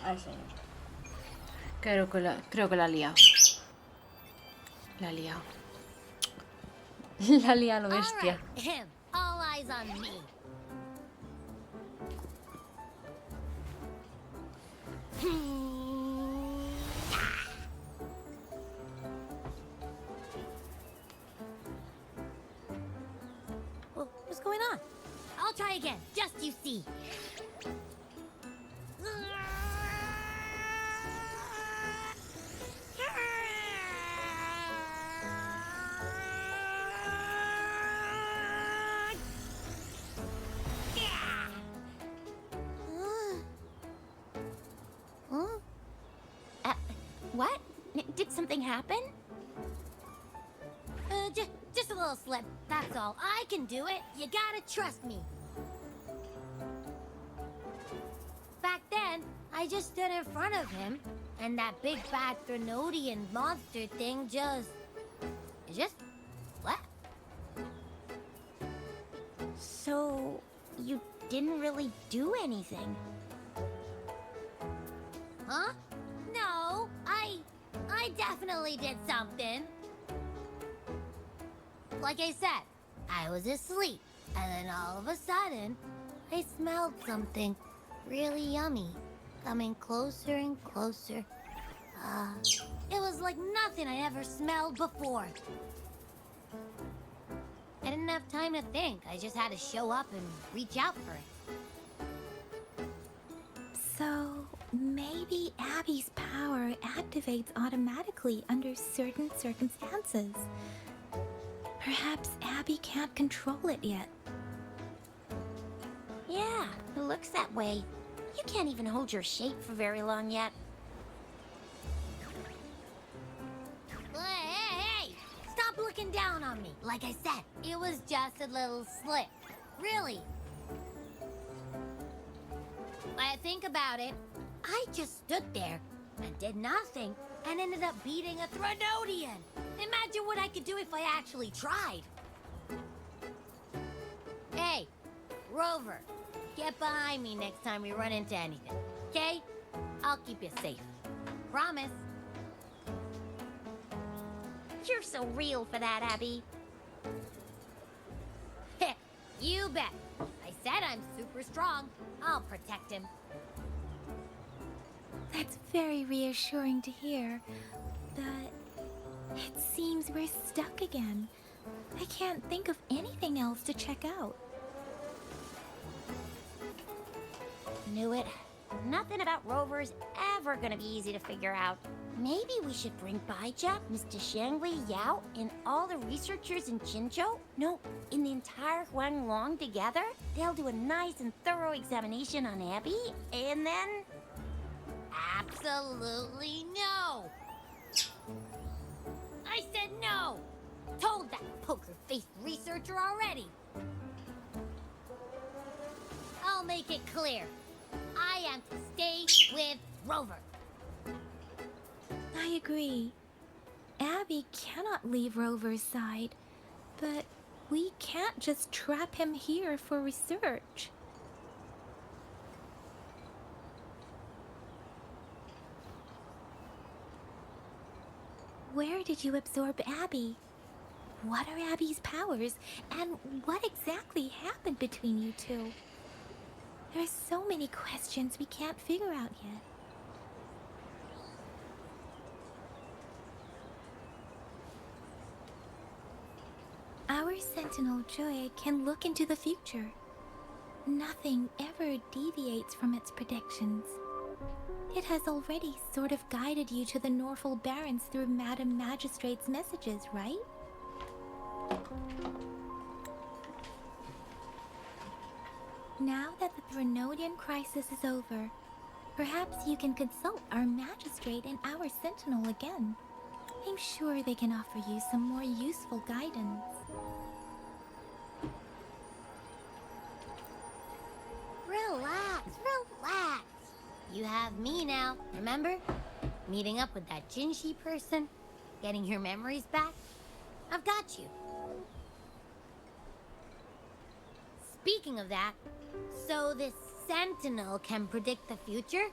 Ay, señor. Creo que la ha liado. La ha liado. La ha liado, lo bestia. All eyes on me. What's going on? I'll try again, just you see. What? Did something happen? Just a little slip, that's all. I can do it. You gotta trust me. Back then, I just stood in front of him, and that big bad Threnodian monster thing just left. So, you didn't really do anything? Huh? No, I definitely did something. Like I said, I was asleep, and then all of a sudden, I smelled something really yummy, coming closer and closer. It was like nothing I ever smelled before. I didn't have time to think. I just had to show up and reach out for it. So, maybe Abby's power activates automatically under certain circumstances. Perhaps Abby can't control it yet. Yeah, it looks that way. You can't even hold your shape for very long yet. Hey! Stop looking down on me. Like I said, it was just a little slip. Really. When I think about it, I just stood there and did nothing and ended up beating a Threnodian. Imagine what I could do if I actually tried. Hey, Rover, get behind me next time we run into anything, okay? I'll keep you safe. Promise. You're so real for that, Abby. You bet. I said I'm super strong. I'll protect him. That's very reassuring to hear, but it seems we're stuck again. I can't think of anything else to check out. Knew it. Nothing about Rover's ever gonna be easy to figure out. Maybe we should bring Baija, Mr. Shangwei, Yao, and all the researchers in Jinzhou? No, in the entire Huanglong together? They'll do a nice and thorough examination on Abby, and then... Absolutely no! I said no! Told that poker-faced researcher already! I'll make it clear. I am to stay with Rover. I agree. Abby cannot leave Rover's side, but we can't just trap him here for research. Where did you absorb Abby? What are Abby's powers, and what exactly happened between you two? There are so many questions we can't figure out yet. Our Sentinel Joy can look into the future. Nothing ever deviates from its predictions. It has already sort of guided you to the Norfolk Barrens through Madam Magistrate's messages, right? Now that the Threnodian crisis is over, perhaps you can consult our Magistrate and our Sentinel again. I'm sure they can offer you some more useful guidance. Relax, relax. You have me now, remember? Meeting up with that Jinshi person, getting your memories back. I've got you. Speaking of that, so this Sentinel can predict the future?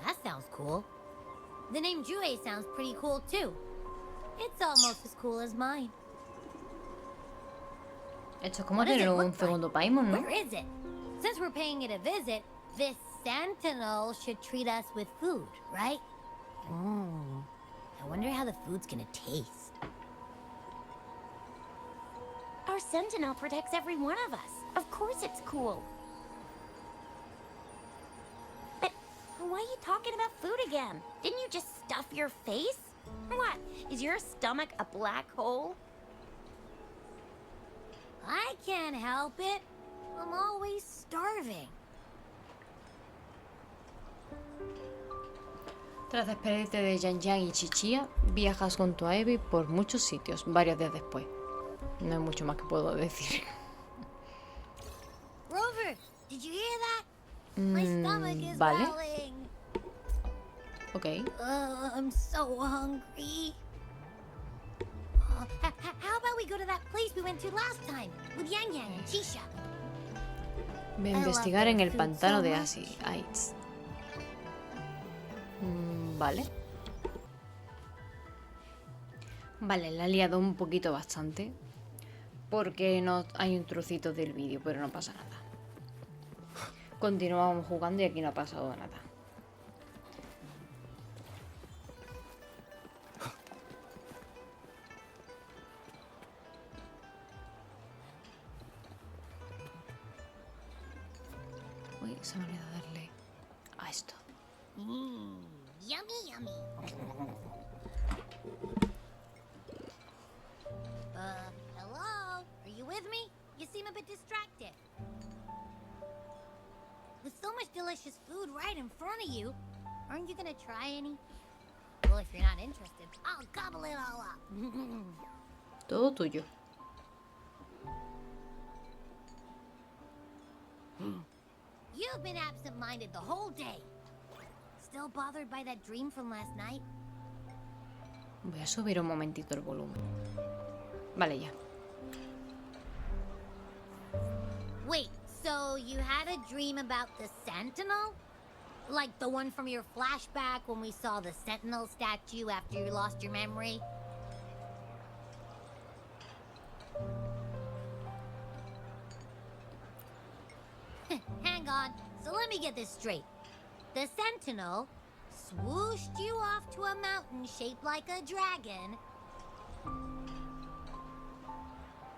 That sounds cool. The name Jue sounds pretty cool too. It's almost as cool as mine. Esto es como What does tener it un look segundo like? Paimon, ¿no? Where is it? Since we're paying it a visit, this sentinel should treat us with food, right? I wonder how the food's gonna taste. Our sentinel protects every one of us. Of course it's cool. But why are you talking about food again? Didn't you just stuff your face? What? Is your stomach a black hole? I can't help it. I'm always starving. Tras despedirte de Yan Yan y Chichia, viajas junto a Evie por muchos sitios, varios días después. No hay mucho más que puedo decir. Rover, did you hear that? My stomach is vale. growling. Ok. I'm so hungry. How about we go to that place we went to last time with Yang Yang and Chisha? Voy a investigar en el pantano de Heights. Vale. Vale, la he liado un poquito bastante. Porque no hay un trocito del vídeo, pero no pasa nada. Continuamos jugando y aquí no ha pasado nada. Uy, se me ha olvidado darle a esto. Yummy, yummy. Hello? Are you with me? You seem a bit distracted. With so much delicious food right in front of you, aren't you gonna try any? Well, if you're not interested, I'll gobble it all up. Todo tuyo. You've been absent-minded the whole day. Still bothered by that dream from last night? Voy a subir un momentito el volumen. Vale, ya. Wait, so you had a dream about the Sentinel? Like the one from your flashback when we saw the Sentinel statue after you lost your memory? Hang on, so let me get this straight. The Sentinel swooshed you off to a mountain shaped like a dragon.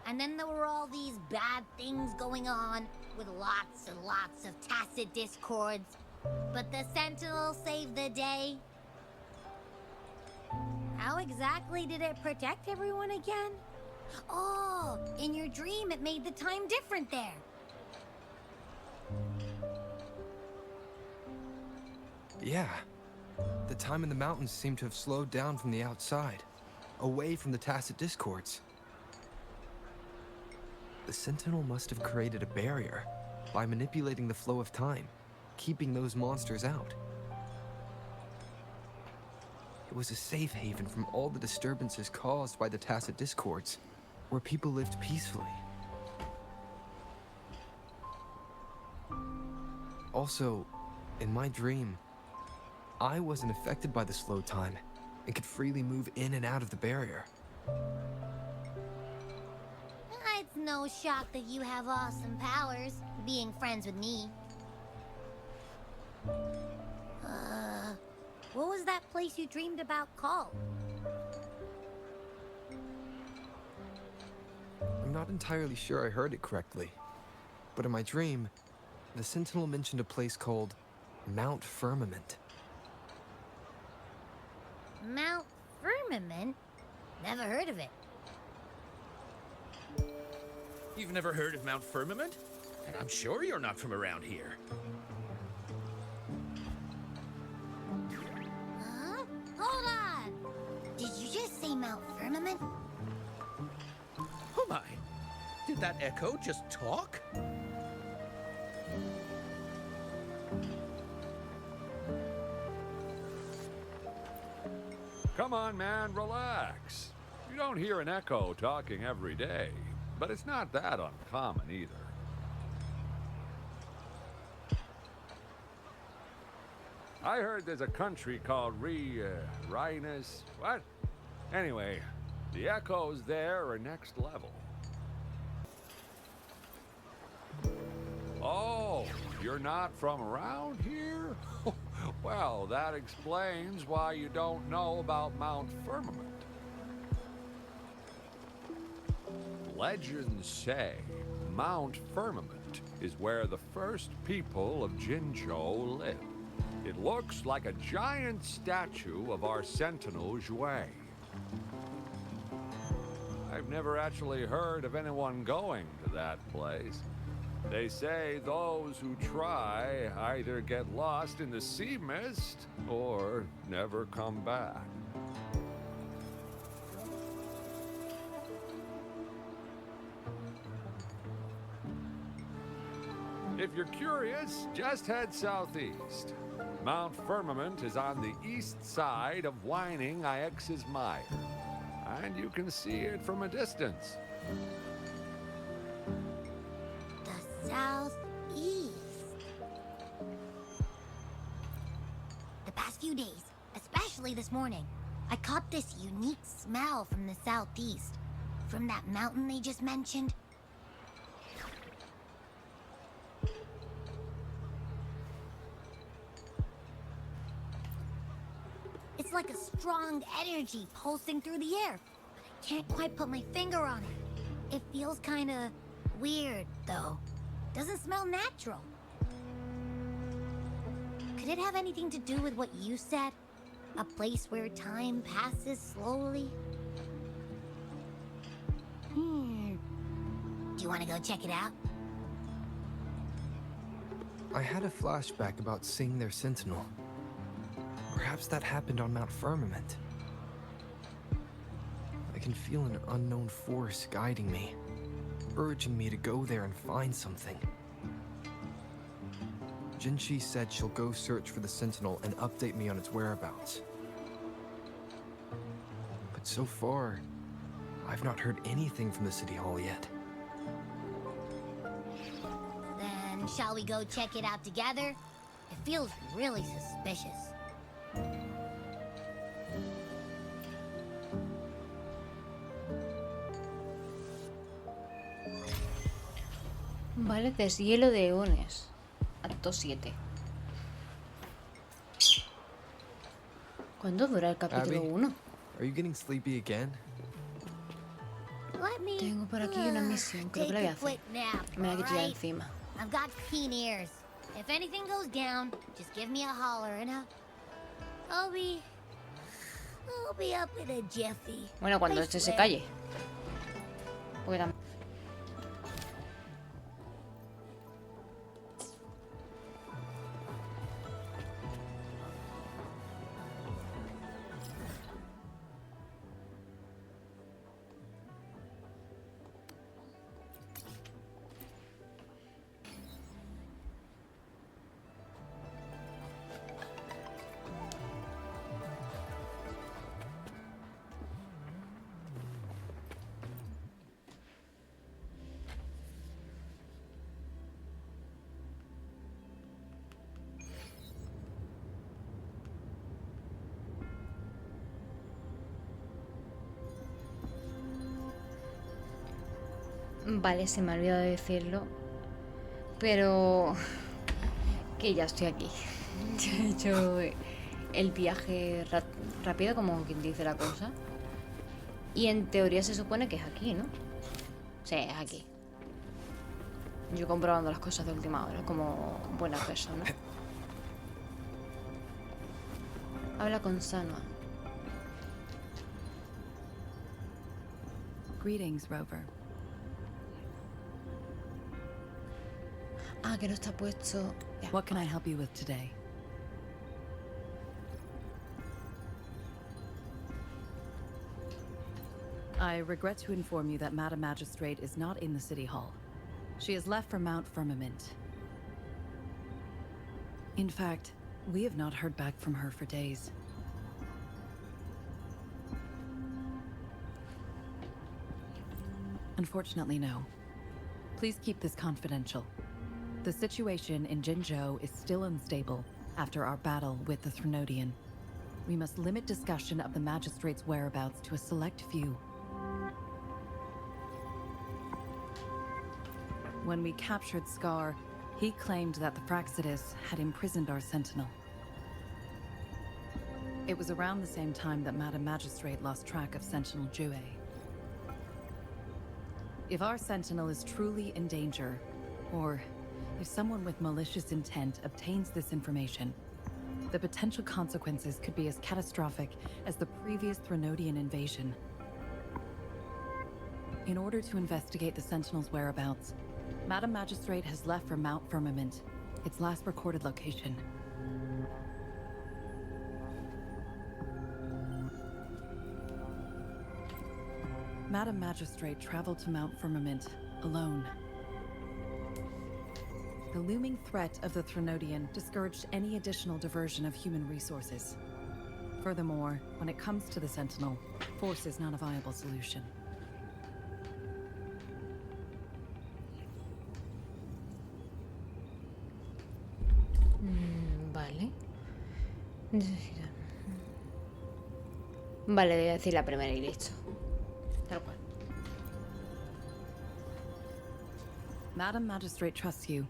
And then there were all these bad things going on, with lots and lots of tacit discords. But the Sentinel saved the day. How exactly did it protect everyone again? Oh, in your dream it made the time different there. Yeah. The time in the mountains seemed to have slowed down from the outside, away from the tacit discords. The Sentinel must have created a barrier by manipulating the flow of time, keeping those monsters out. It was a safe haven from all the disturbances caused by the tacit discords, where people lived peacefully. Also, in my dream, I wasn't affected by the slow time and could freely move in and out of the barrier. It's no shock that you have awesome powers, being friends with me. What was that place you dreamed about called? I'm not entirely sure I heard it correctly, but in my dream, the Sentinel mentioned a place called Mount Firmament. Mount Firmament? Never heard of it. You've never heard of Mount Firmament? And I'm sure you're not from around here. Huh? Hold on! Did you just say Mount Firmament? Oh my! Did that echo just talk? Come on, man, relax. You don't hear an echo talking every day, but it's not that uncommon either. I heard there's a country called Rhinus. What? Anyway, the echoes there are next level. Oh, you're not from around here? Well, that explains why you don't know about Mount Firmament. Legends say Mount Firmament is where the first people of Jinzhou lived. It looks like a giant statue of our sentinel, Jue. I've never actually heard of anyone going to that place. They say those who try either get lost in the sea mist or never come back. If you're curious, just head southeast. Mount Firmament is on the east side of Whining Ix's Mire, and you can see it from a distance. The southeast. The past few days, especially this morning, I caught this unique smell from the southeast. From that mountain they just mentioned. It's like a strong energy pulsing through the air, but I can't quite put my finger on it. It feels kinda weird, though. Doesn't smell natural. Could it have anything to do with what you said? A place where time passes slowly? Do you want to go check it out? I had a flashback about seeing their sentinel. Perhaps that happened on Mount Firmament. I can feel an unknown force guiding me, urging me to go there and find something. Jinchi said she'll go search for the sentinel and update me on its whereabouts. But so far, I've not heard anything from the City Hall yet. Then shall we go check it out together? It feels really suspicious. Vale, deshielo de eones. Acto 7. ¿Cuándo dura el capítulo Abby? 1? Are you getting sleepy again? Let me Tengo por aquí una misión, creo que la voy a take a hacer. quick nap, Me la quito ya alright? encima. I've got keen ears. If anything goes down, just give me a holler and I'll be up in a jiffy. Bueno, cuando I este se swear. calle. Porque vale, se me ha olvidado decirlo, pero que ya estoy aquí. Ya he hecho el viaje rápido, como quien dice la cosa. Y en teoría se supone que es aquí, ¿no? Sí, es aquí. Yo comprobando las cosas de última hora, como buena persona. Habla con Sanwa. Greetings, Rover. Ah, que no está puesto. Ya. What can I help you with today? I regret to inform you that Madam Magistrate is not in the City Hall. She has left for Mount Firmament. In fact, we have not heard back from her for days. Unfortunately, no. Please keep this confidential. The situation in Jinzhou is still unstable, after our battle with the Threnodian. We must limit discussion of the magistrate's whereabouts to a select few. When we captured Scar, he claimed that the Praxidus had imprisoned our sentinel. It was around the same time that Madam Magistrate lost track of Sentinel Jue. If our sentinel is truly in danger, or if someone with malicious intent obtains this information, the potential consequences could be as catastrophic as the previous Threnodian invasion. In order to investigate the sentinel's whereabouts, Madam Magistrate has left for Mount Firmament, its last recorded location. Madam Magistrate traveled to Mount Firmament alone. The looming threat of the Threnodian discouraged any additional diversion of human resources. Furthermore, when it comes to the Sentinel, force is not a viable solution. Vale. Vale, voy a decir la primera y listo. Tal cual. Madam Magistrate trusts you.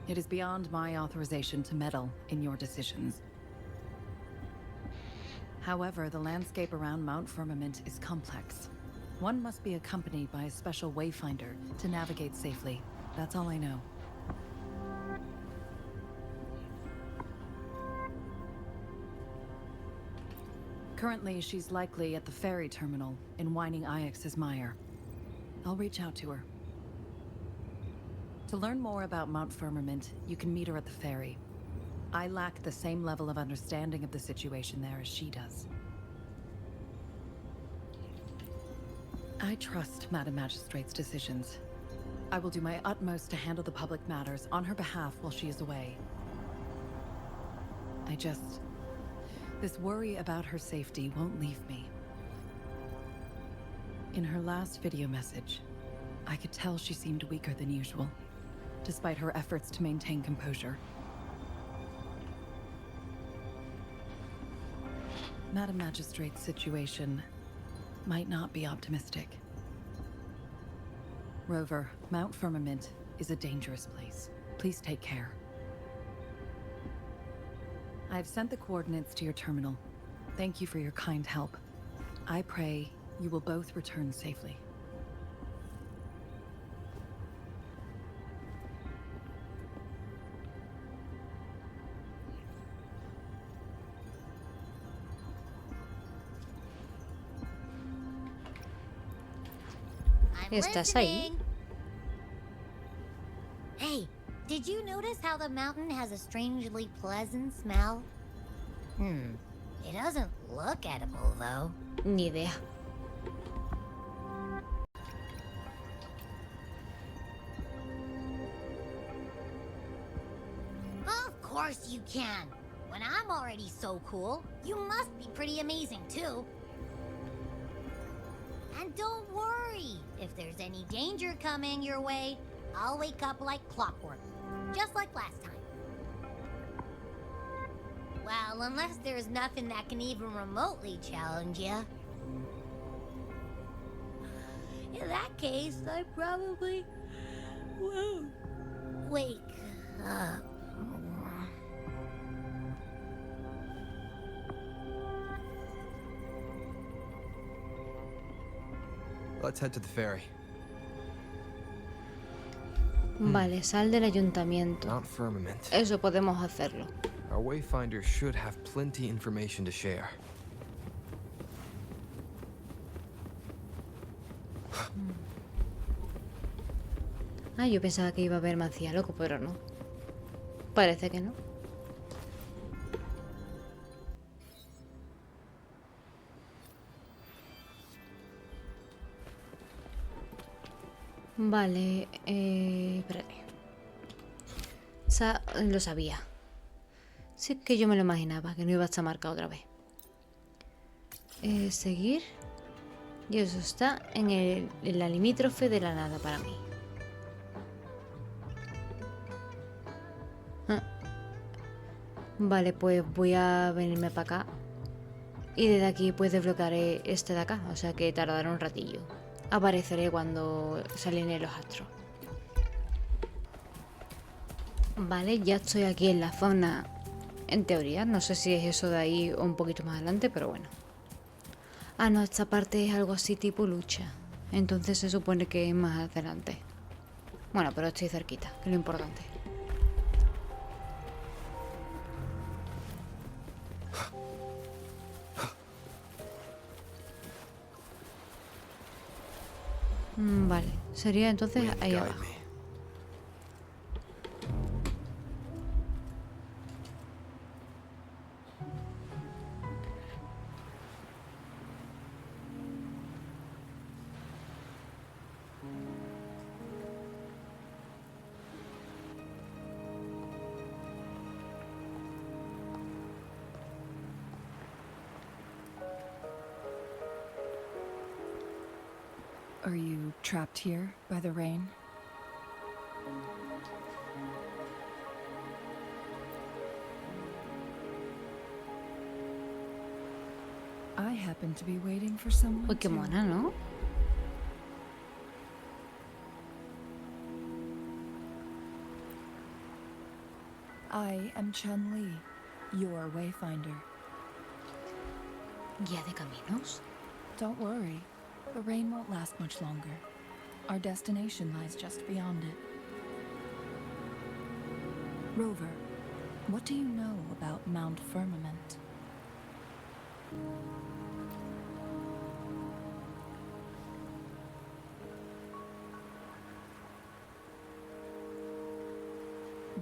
It is beyond my authorization to meddle in your decisions. However, the landscape around Mount Firmament is complex. One must be accompanied by a special wayfinder to navigate safely. That's all I know. Currently, she's likely at the ferry terminal in Whining Ix's Mire. I'll reach out to her. To learn more about Mount Firmament, you can meet her at the ferry. I lack the same level of understanding of the situation there as she does. I trust Madam Magistrate's decisions. I will do my utmost to handle the public matters on her behalf while she is away. This worry about her safety won't leave me. In her last video message, I could tell she seemed weaker than usual, despite her efforts to maintain composure. Madam Magistrate's situation might not be optimistic. Rover, Mount Firmament is a dangerous place. Please take care. I've sent the coordinates to your terminal. Thank you for your kind help. I pray you will both return safely. I'm ¿Estás ahí? listening. Hey, did you notice how the mountain has a strangely pleasant smell? It doesn't look edible, though. Ni idea. Of course you can. When I'm already so cool, you must be pretty amazing, too. And don't worry, if there's any danger coming your way, I'll wake up like clockwork, just like last time. Well, unless there's nothing that can even remotely challenge you. In that case, I probably won't wake up. Let's head to the ferry. Vale, sal del ayuntamiento. Mount Firmament. Eso podemos hacerlo. Our wayfinder should have plenty information to share. Ah, yo pensaba que iba a haber más diálogo, pero no. Parece que no. Vale, espérate. Lo sabía. Sí, es que yo me lo imaginaba, que no iba a estar marcado otra vez. Seguir. Y eso está en la limítrofe de la nada para mí. Vale, pues voy a venirme para acá. Y desde aquí pues desbloquearé este de acá. O sea que tardará un ratillo. Apareceré cuando se alineen los astros. Vale, ya estoy aquí en la zona. En teoría, no sé si es eso de ahí o un poquito más adelante, pero bueno. Ah, no, esta parte es algo así tipo lucha. Entonces se supone que es más adelante. Bueno, pero estoy cerquita, que es lo importante. Vale, sería entonces Wind, ahí guide abajo. me. Are you trapped here by the rain? I happen to be waiting for someone Uy, qué to... mona, ¿no? I am Chun-Li, your wayfinder. Guía de caminos. Don't worry, the rain won't last much longer. Our destination lies just beyond it. Rover, what do you know about Mount Firmament?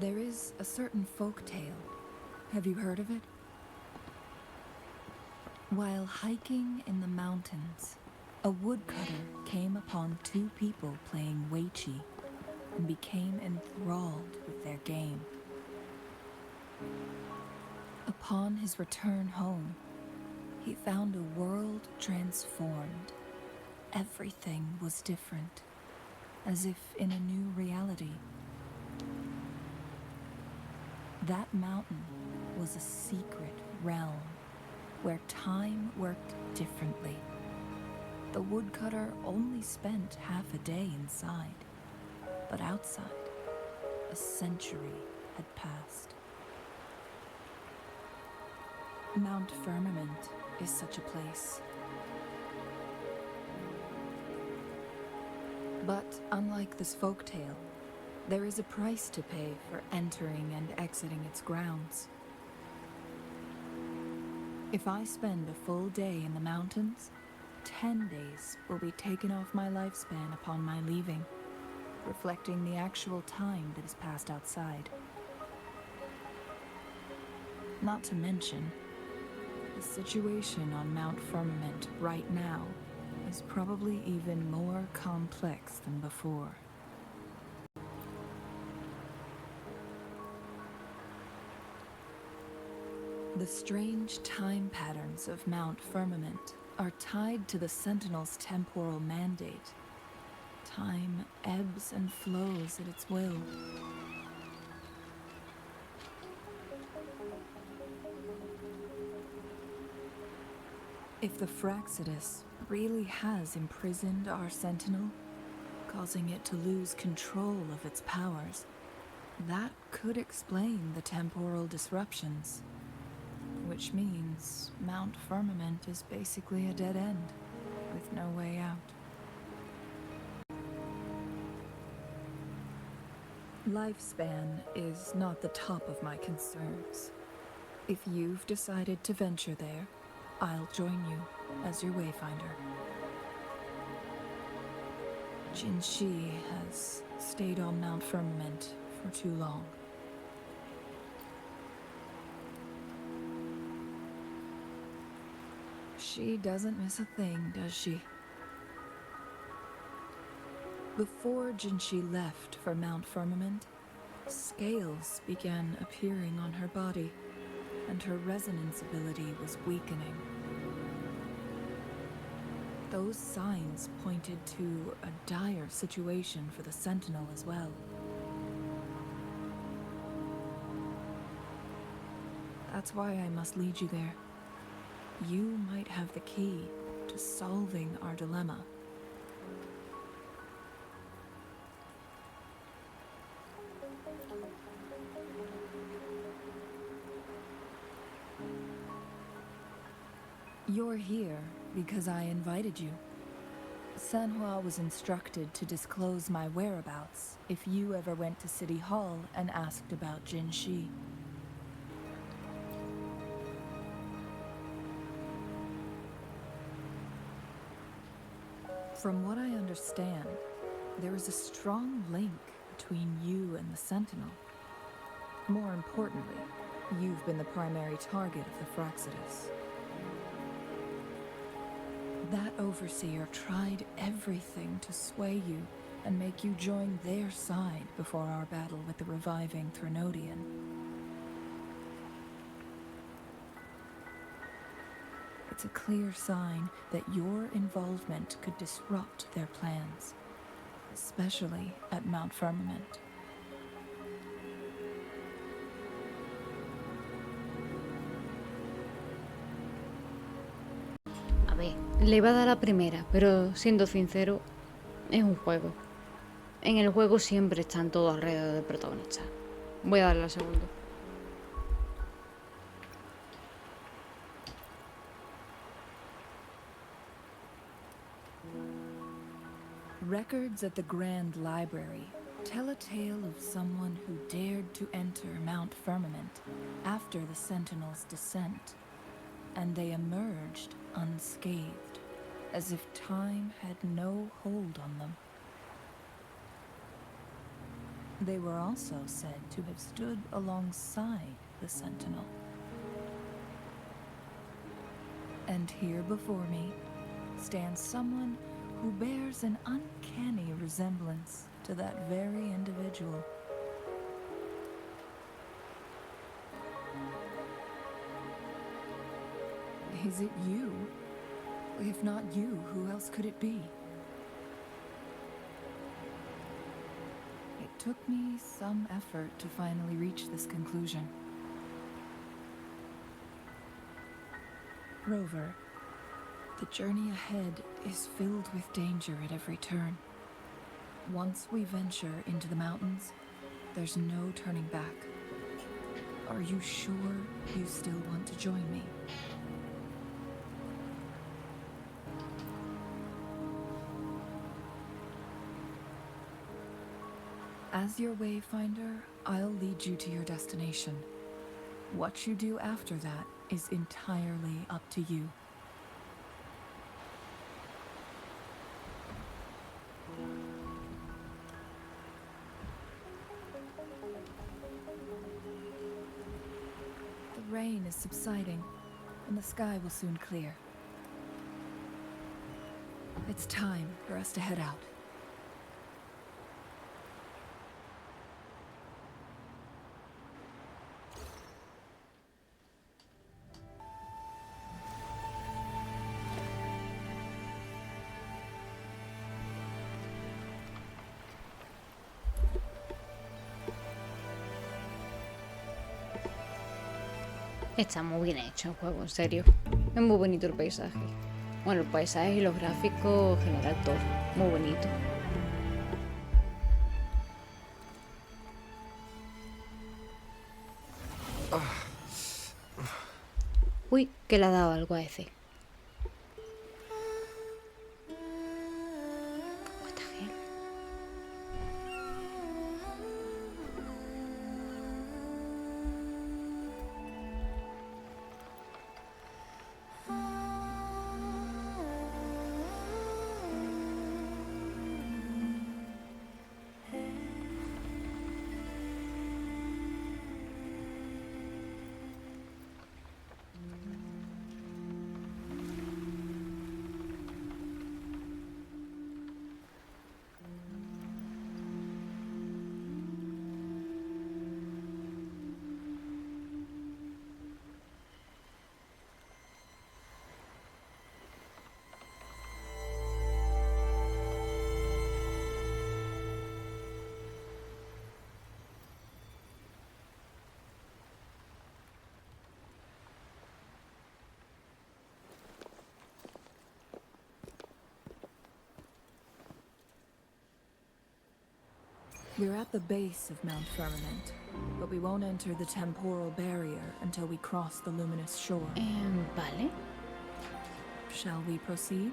There is a certain folk tale. Have you heard of it? While hiking in the mountains, a woodcutter came upon two people playing Weiqi and became enthralled with their game. Upon his return home, he found a world transformed. Everything was different, as if in a new reality. That mountain was a secret realm where time worked differently. The woodcutter only spent half a day inside, but outside, a century had passed. Mount Firmament is such a place. But unlike this folktale, there is a price to pay for entering and exiting its grounds. If I spend a full day in the mountains, 10 days will be taken off my lifespan upon my leaving, reflecting the actual time that is passed outside. Not to mention, the situation on Mount Firmament right now is probably even more complex than before. The strange time patterns of Mount Firmament are tied to the Sentinel's temporal mandate. Time ebbs and flows at its will. If the Fraxidus really has imprisoned our Sentinel, causing it to lose control of its powers, that could explain the temporal disruptions. Which means Mount Firmament is basically a dead end, with no way out. Lifespan is not the top of my concerns. If you've decided to venture there, I'll join you as your wayfinder. Jinshi has stayed on Mount Firmament for too long. She doesn't miss a thing, does she? Before Jinshi left for Mount Firmament, scales began appearing on her body, and her resonance ability was weakening. Those signs pointed to a dire situation for the Sentinel as well. That's why I must lead you there. You might have the key to solving our dilemma. You're here because I invited you. Sanhua was instructed to disclose my whereabouts if you ever went to City Hall and asked about Jinshi. From what I understand, there is a strong link between you and the Sentinel. More importantly, you've been the primary target of the Fraxidus. That overseer tried everything to sway you and make you join their side before our battle with the reviving Threnodian. It's a clear sign that your involvement could disrupt their plans, especially at Mount Firmament. A ver, le iba a dar la primera, pero siendo sincero, es un juego. En el juego siempre están todos alrededor del protagonista. Voy a darle la segunda. Records at the Grand Library tell a tale of someone who dared to enter Mount Firmament after the Sentinel's descent, and they emerged unscathed, as if time had no hold on them. They were also said to have stood alongside the Sentinel. And here before me stands someone who bears an uncanny resemblance to that very individual. Is it you? If not you, who else could it be? It took me some effort to finally reach this conclusion. Rover, the journey ahead is filled with danger at every turn. Once we venture into the mountains, there's no turning back. Are you sure you still want to join me? As your wayfinder, I'll lead you to your destination. What you do after that is entirely up to you. The rain is subsiding, and the sky will soon clear. It's time for us to head out. Está muy bien hecho el juego, en serio. Es muy bonito el paisaje. Bueno, el paisaje y los gráficos, en general todo. Muy bonito. Uy, que le ha dado algo a ese. What the hell? We're at the base of Mount Firmament, but we won't enter the temporal barrier until we cross the luminous shore. Vale. Shall we proceed?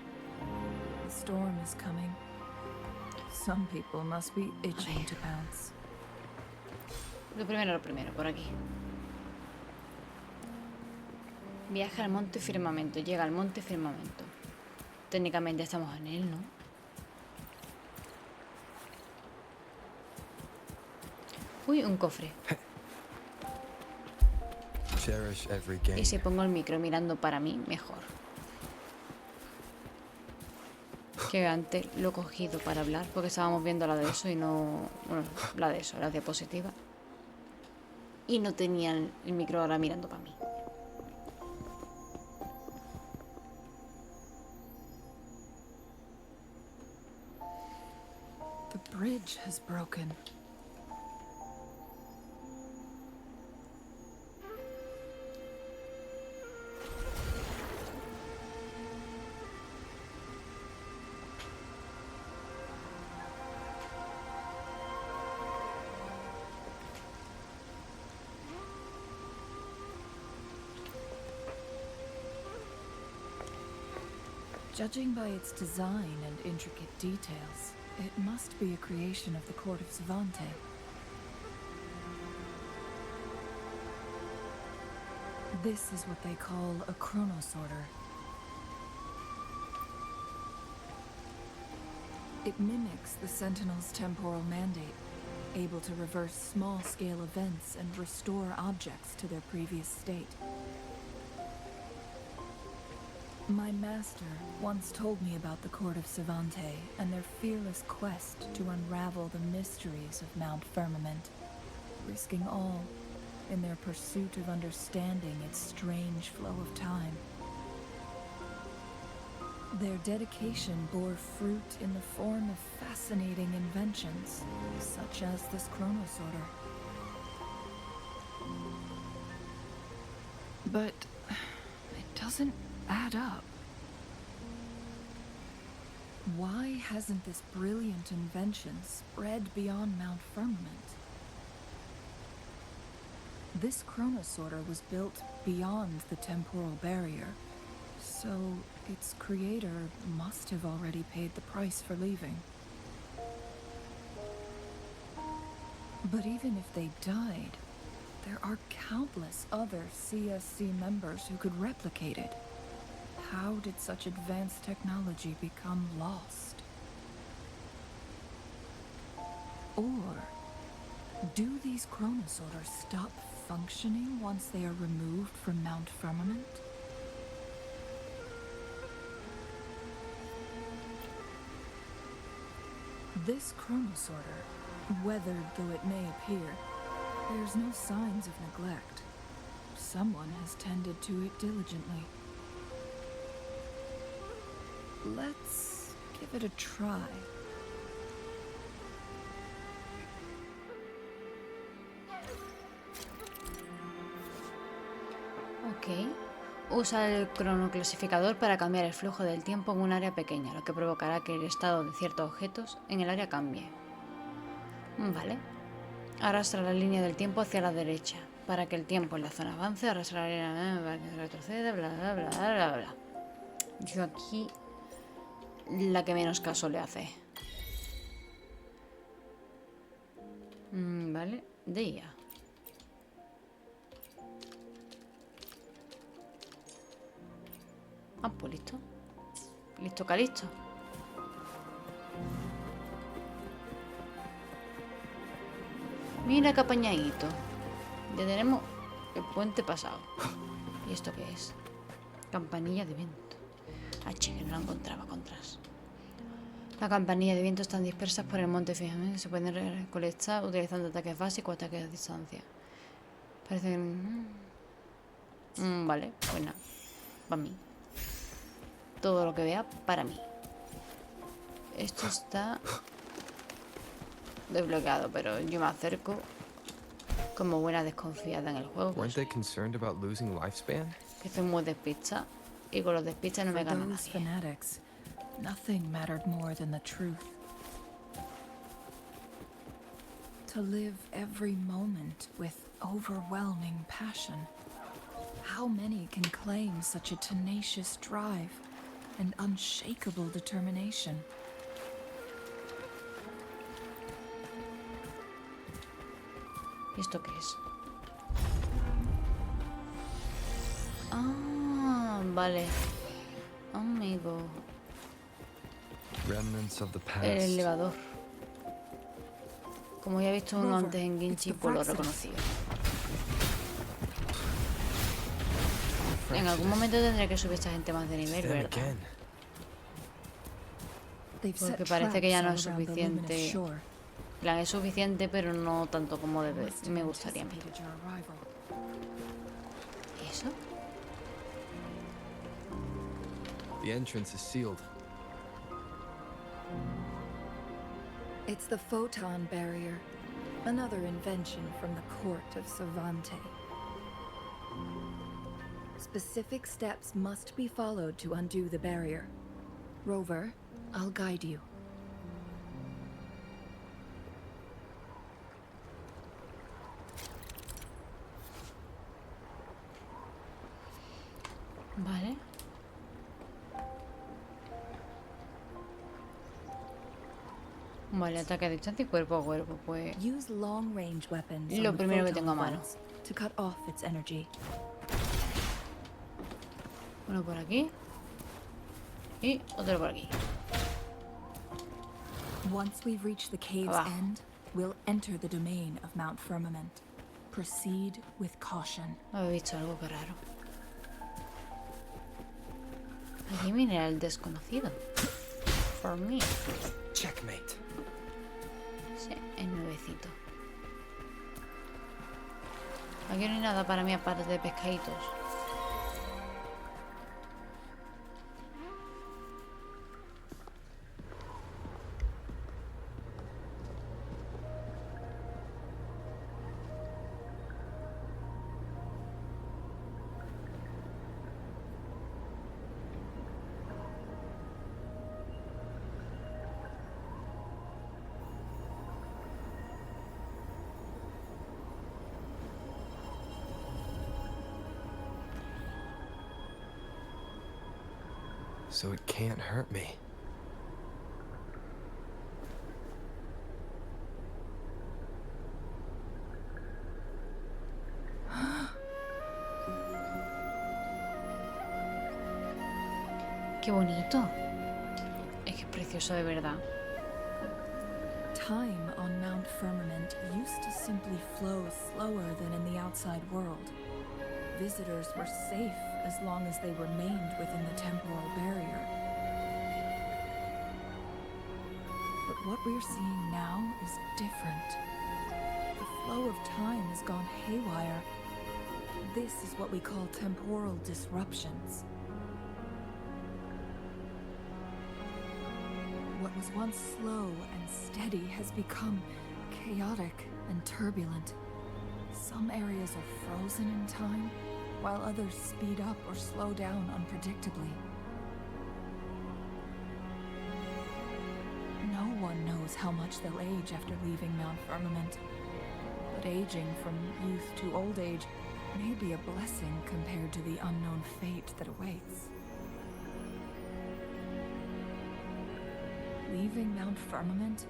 The storm is coming. Some people must be itching to pounce. Lo primero, por aquí. Viaja al monte firmamento, llega al monte firmamento. Técnicamente estamos en él, ¿no? Uy, un cofre. Cherish every game. Y si pongo el micro mirando para mí, mejor. Que antes lo he cogido para hablar porque estábamos viendo la de eso y no... Bueno, la de eso, la diapositiva. Y no tenía el micro ahora mirando para mí. The bridge has broken. Judging by its design and intricate details, it must be a creation of the court of Savante. This is what they call a chronosorter. It mimics the Sentinel's temporal mandate, able to reverse small-scale events and restore objects to their previous state. My master once told me about the court of Savante and their fearless quest to unravel the mysteries of Mount Firmament, risking all in their pursuit of understanding its strange flow of time. Their dedication bore fruit in the form of fascinating inventions, such as this chronosorter. But it doesn't add up. Why hasn't this brilliant invention spread beyond Mount Firmament? This chronosorter was built beyond the temporal barrier, so its creator must have already paid the price for leaving. But even if they died, there are countless other CSC members who could replicate it. How did such advanced technology become lost? Or do these chronosorters stop functioning once they are removed from Mount Firmament? This chronosorter, weathered though it may appear, bears no signs of neglect. Someone has tended to it diligently. Let's give it a try. Ok. Usa el cronoclasificador para cambiar el flujo del tiempo en un área pequeña, lo que provocará que el estado de ciertos objetos en el área cambie. Vale. Arrastra la línea del tiempo hacia la derecha. Para que el tiempo en la zona avance, arrastra la línea para que retroceda, bla bla bla bla bla bla. Yo aquí la que menos caso le hace. Vale. Deja. Ah, pues listo. Listo, calisto. Mira qué apañadito. Ya tenemos el puente pasado. ¿Y esto qué es? Campanilla de viento. Ah, che, que no la encontraba contras. Las campanillas de viento están dispersas por el monte fijamente. Se pueden recolectar utilizando ataques básicos o ataques a distancia. Parece que... vale, pues nada. Para mí. Todo lo que vea, para mí. Esto está desbloqueado, pero yo me acerco como buena desconfiada en el juego. Weren't they concerned about losing lifespan? Que soy muy despista. Y con los despistas no me gana those nadie. fanatics, nothing mattered more than the truth. To live every moment with overwhelming passion. How many can claim such a tenacious drive and unshakable determination? ¿Y esto qué es? Ah, vale. Amigo. Remnants of the past. El elevador. Como ya he visto uno antes en Ginchi, pues lo he reconocido. En algún momento tendré que subir esta gente más de nivel, Them ¿verdad? again. Porque parece que ya no es suficiente. Plan, es suficiente, pero no tanto como me gustaría a mí. ¿Y eso? The entrance is sealed. It's the photon barrier, another invention from the court of Cervante. Specific steps must be followed to undo the barrier. Rover, I'll guide you. Vale. Vale, ataque a distancia y cuerpo a cuerpo, pues... Use long-range weapons Lo on the primero que photon tengo a mano. files to cut off its energy. Uno por aquí. Y otro por aquí. Once we've reached the cave's Abajo. end, we'll enter the domain of Mount Firmament. Proceed with caution. Había visto algo que raro. Aquí mineral desconocido. For me. Checkmate. Sí, es nuevecito. Aquí no hay nada para mí aparte de pescaditos. So it can't hurt me. Qué bonito. Es que es precioso de verdad. Time on Mount Firmament used to simply flow slower than in the outside world. Visitors were safe as long as they remained within the temporal barrier. But what we're seeing now is different. The flow of time has gone haywire. This is what we call temporal disruptions. What was once slow and steady has become chaotic and turbulent. Some areas are frozen in time, while others speed up or slow down unpredictably. No one knows how much they'll age after leaving Mount Firmament, but aging from youth to old age may be a blessing compared to the unknown fate that awaits. Leaving Mount Firmament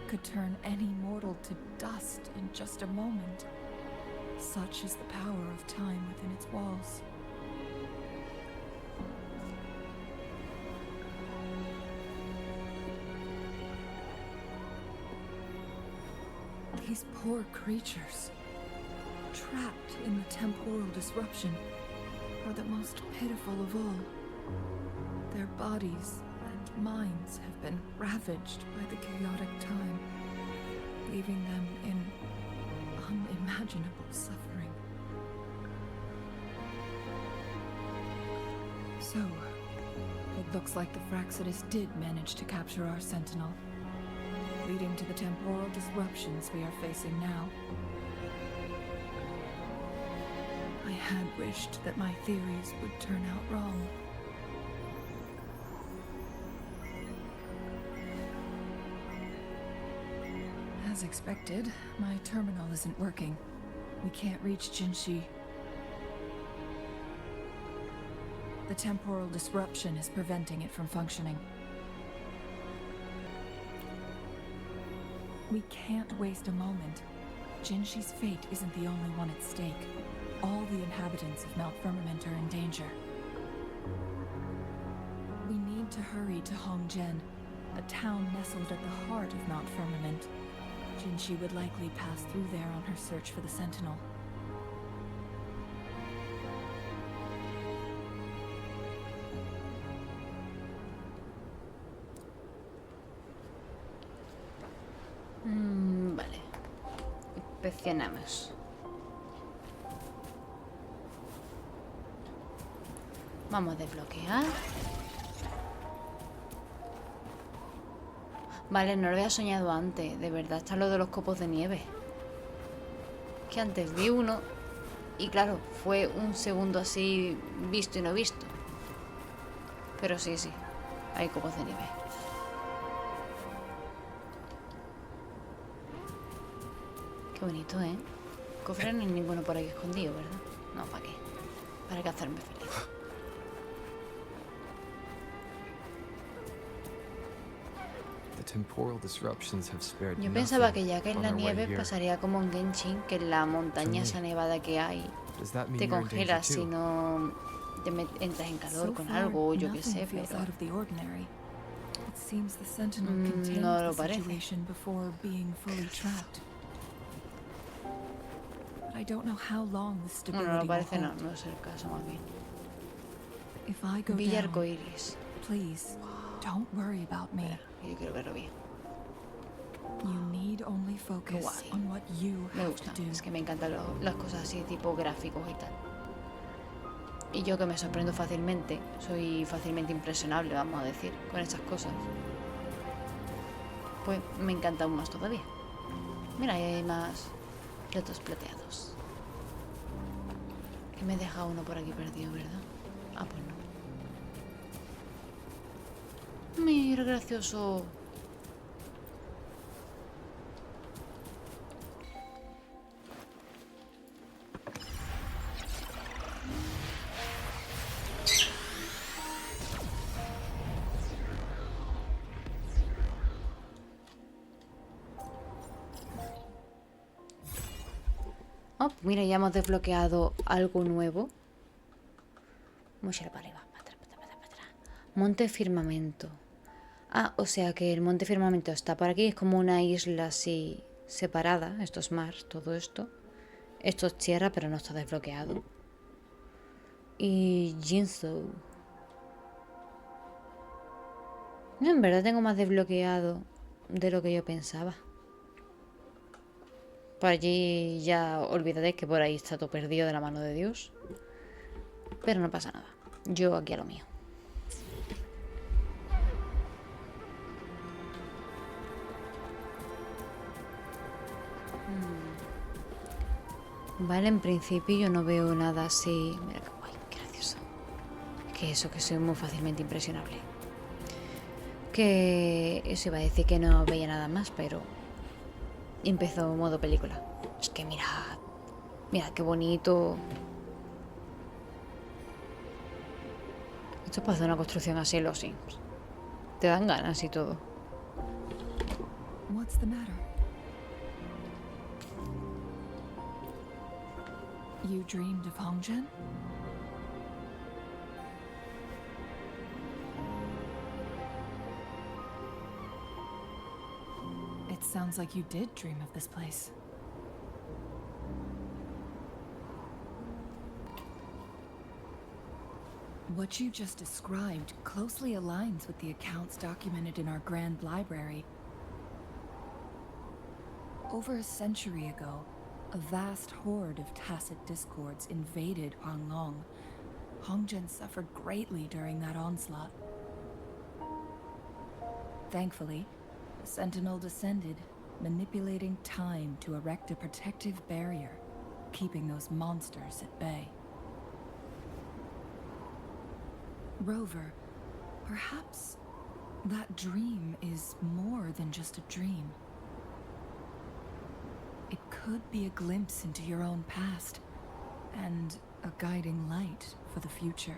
could turn any mortal to dust in just a moment. Such is the power of time within its walls. These poor creatures, trapped in the temporal disruption, are the most pitiful of all. Their bodies and minds have been ravaged by the chaotic time, leaving them in unimaginable suffering. So, it looks like the Fraxidus did manage to capture our sentinel, leading to the temporal disruptions we are facing now. I had wished that my theories would turn out wrong. As expected, my terminal isn't working. We can't reach Jinshi. The temporal disruption is preventing it from functioning. We can't waste a moment. Jinshi's fate isn't the only one at stake. All the inhabitants of Mount Firmament are in danger. We need to hurry to Hongjian, a town nestled at the heart of Mount Firmament. Jinshi would likely pass through there on her search for the Sentinel. Vale. Inspeccionamos. Vamos a desbloquear. Vale, no lo había soñado antes. De verdad, está lo de los copos de nieve. Que antes vi uno y claro, fue un segundo así visto y no visto. Pero sí, sí, hay copos de nieve. Qué bonito, ¿eh? Cofre no hay ninguno por aquí escondido, ¿verdad? No, ¿para qué? Para que hacerme feliz. Yo pensaba que ya que en la nieve pasaría como en Genshin, que en la montaña esa nevada que hay te congelas si no entras en calor con algo o yo qué sé, pero no lo parece. No lo parece, no, no es el caso más bien. Villa Arcoiris. Yo quiero verlo bien. Qué guay. Me gusta, es que me encantan las cosas así, tipo gráficos y tal. Y yo que me sorprendo fácilmente, soy fácilmente impresionable, vamos a decir, con esas cosas. Pues me encanta aún más todavía. Mira, ahí hay más platos plateados. Que me deja uno por aquí perdido, ¿verdad? Ah, pues no. Mira, gracioso. Oh, mira, ya hemos desbloqueado algo nuevo. Vamos a ir para arriba. Para atrás, para atrás, para atrás. Monte Firmamento. Ah, o sea que el Monte Firmamento está por aquí. Es como una isla así separada. Esto es mar, todo esto. Esto es tierra, pero no está desbloqueado. Y Jinzhou. No, en verdad tengo más desbloqueado de lo que yo pensaba. Por allí ya olvidaréis que por ahí está todo perdido de la mano de Dios. Pero no pasa nada. Yo aquí a lo mío. Vale, en principio yo no veo nada así. Mira qué guay, qué gracioso. Que eso, que soy muy fácilmente impresionable. Que eso iba a decir que no veía nada más, pero empezó modo película. Es que mirad, mirad qué bonito. Esto es para hacer una construcción así en los Sims. Te dan ganas y todo. What's the matter? You dreamed of Hongjian? It sounds like you did dream of this place. What you just described closely aligns with the accounts documented in our Grand Library. Over a century ago, a vast horde of tacit discords invaded Huanglong. Hongjian suffered greatly during that onslaught. Thankfully, the Sentinel descended, manipulating time to erect a protective barrier, keeping those monsters at bay. Rover, perhaps that dream is more than just a dream. could be a glimpse into your own past and a guiding light for the future.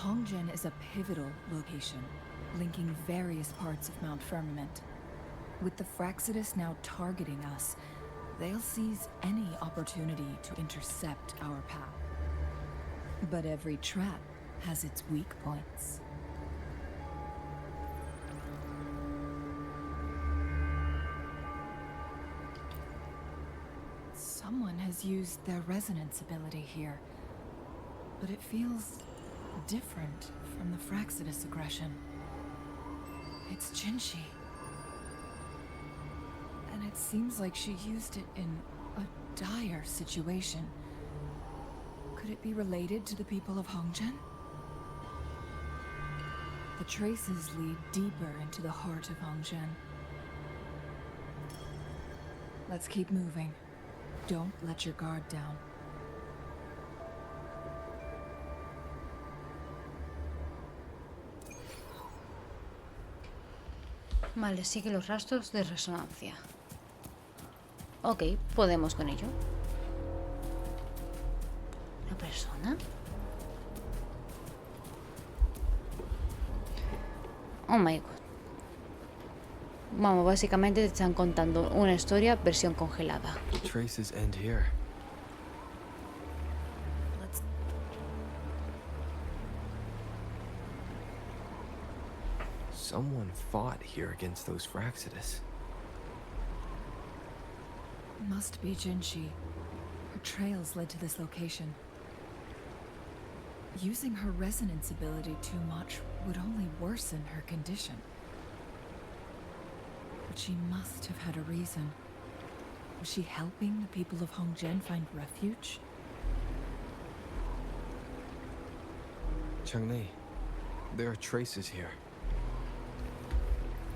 Hongjen is a pivotal location, linking various parts of Mount Firmament. With the Fraxidus now targeting us, they'll seize any opportunity to intercept our path. But every trap has its weak points. Someone has used their resonance ability here, but it feels different from the Fraxidus aggression. It's Jinshi. And it seems like she used it in a dire situation. Could it be related to the people of Hongjen? The traces lead deeper into the heart of Hongjen. Let's keep moving. Don't let your guard down. Vale, sigue los rastros de resonancia. Ok, podemos con ello. ¿Una persona? Oh my god. Vamos, básicamente te están contando una historia versión congelada. Traces end here. Someone fought here against those Fraxidus. Must be Jinshi. Her trails led to this location. Using her resonance ability too much would only worsen her condition. But she must have had a reason. Was she helping the people of Hongjen find refuge? Changli, there are traces here.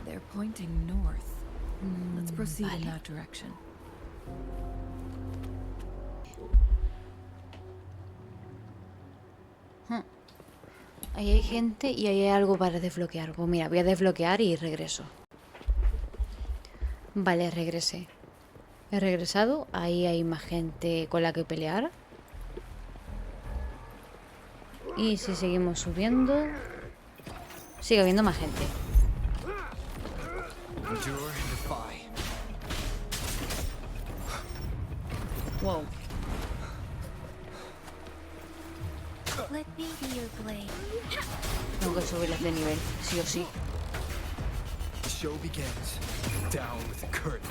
They're pointing north. Let's proceed in that direction. Ahí hay gente y ahí hay algo para desbloquear. Pues mira, voy a desbloquear y regreso. Vale, regresé. He regresado. Ahí hay más gente con la que pelear. Y si seguimos subiendo, sigue habiendo más gente. Wow. Let me be your blade. Tengo que subirlas de nivel, sí o sí. The show begins. Down with the curtain.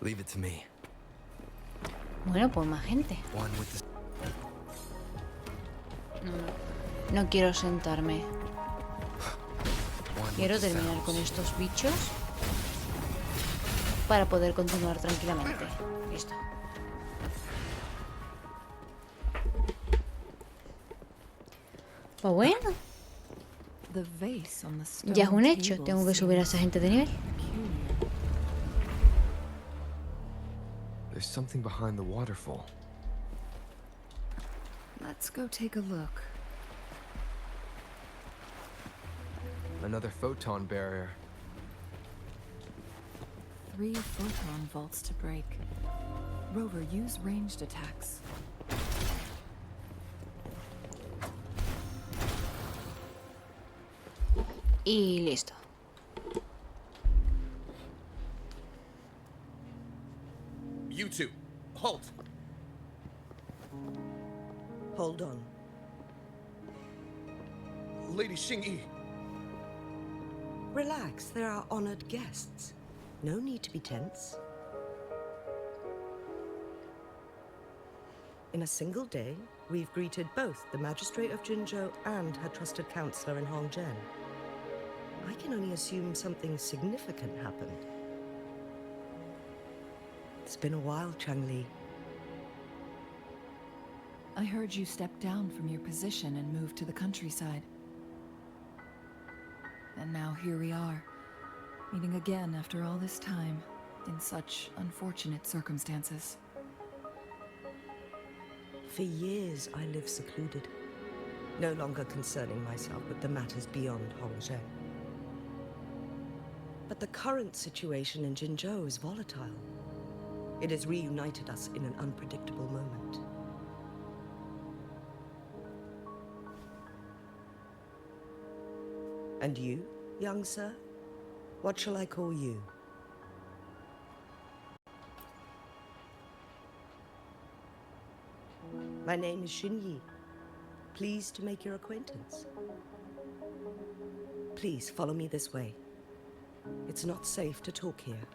Leave it to me. Bueno, pues más gente. One with the... No quiero sentarme. Quiero terminar con estos bichos para poder continuar tranquilamente. Listo. Pues bueno, The vase on the stone ya es un hecho. table Tengo que subir a esa gente de nivel. peculiar. There's something behind the waterfall. Let's go take a look. Another photon barrier. 3 photon vaults to break. Rover, use ranged attacks. Y listo. You two, halt! Hold on. Lady Xingyi. Relax, they're our honored guests. No need to be tense. In a single day, we've greeted both the Magistrate of Jinzhou and her trusted counselor in Hongjen. I can only assume something significant happened. It's been a while, Changli. I heard you stepped down from your position and moved to the countryside. And now here we are, meeting again after all this time, in such unfortunate circumstances. For years, I lived secluded, no longer concerning myself with the matters beyond Hongzhen. But the current situation in Jinzhou is volatile. It has reunited us in an unpredictable moment. And you, young sir? What shall I call you? My name is Xinyi. Pleased to make your acquaintance. Please follow me this way. It's not safe to talk here.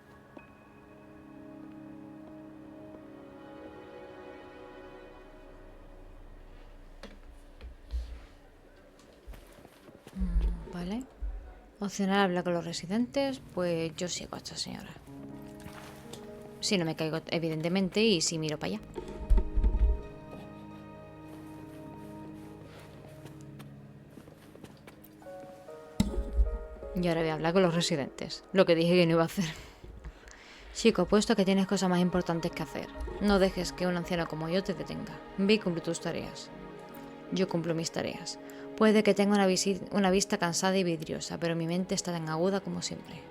Vale. Opcional hablar con los residentes. Pues yo sigo a esta señora. Si no me caigo, evidentemente, y si miro para allá. Y ahora voy a hablar con los residentes. Lo que dije que no iba a hacer. Chico, apuesto que tienes cosas más importantes que hacer. No dejes que un anciano como yo te detenga. Ve y cumple tus tareas. Yo cumplo mis tareas. Puede que tenga una vista cansada y vidriosa, pero mi mente está tan aguda como siempre.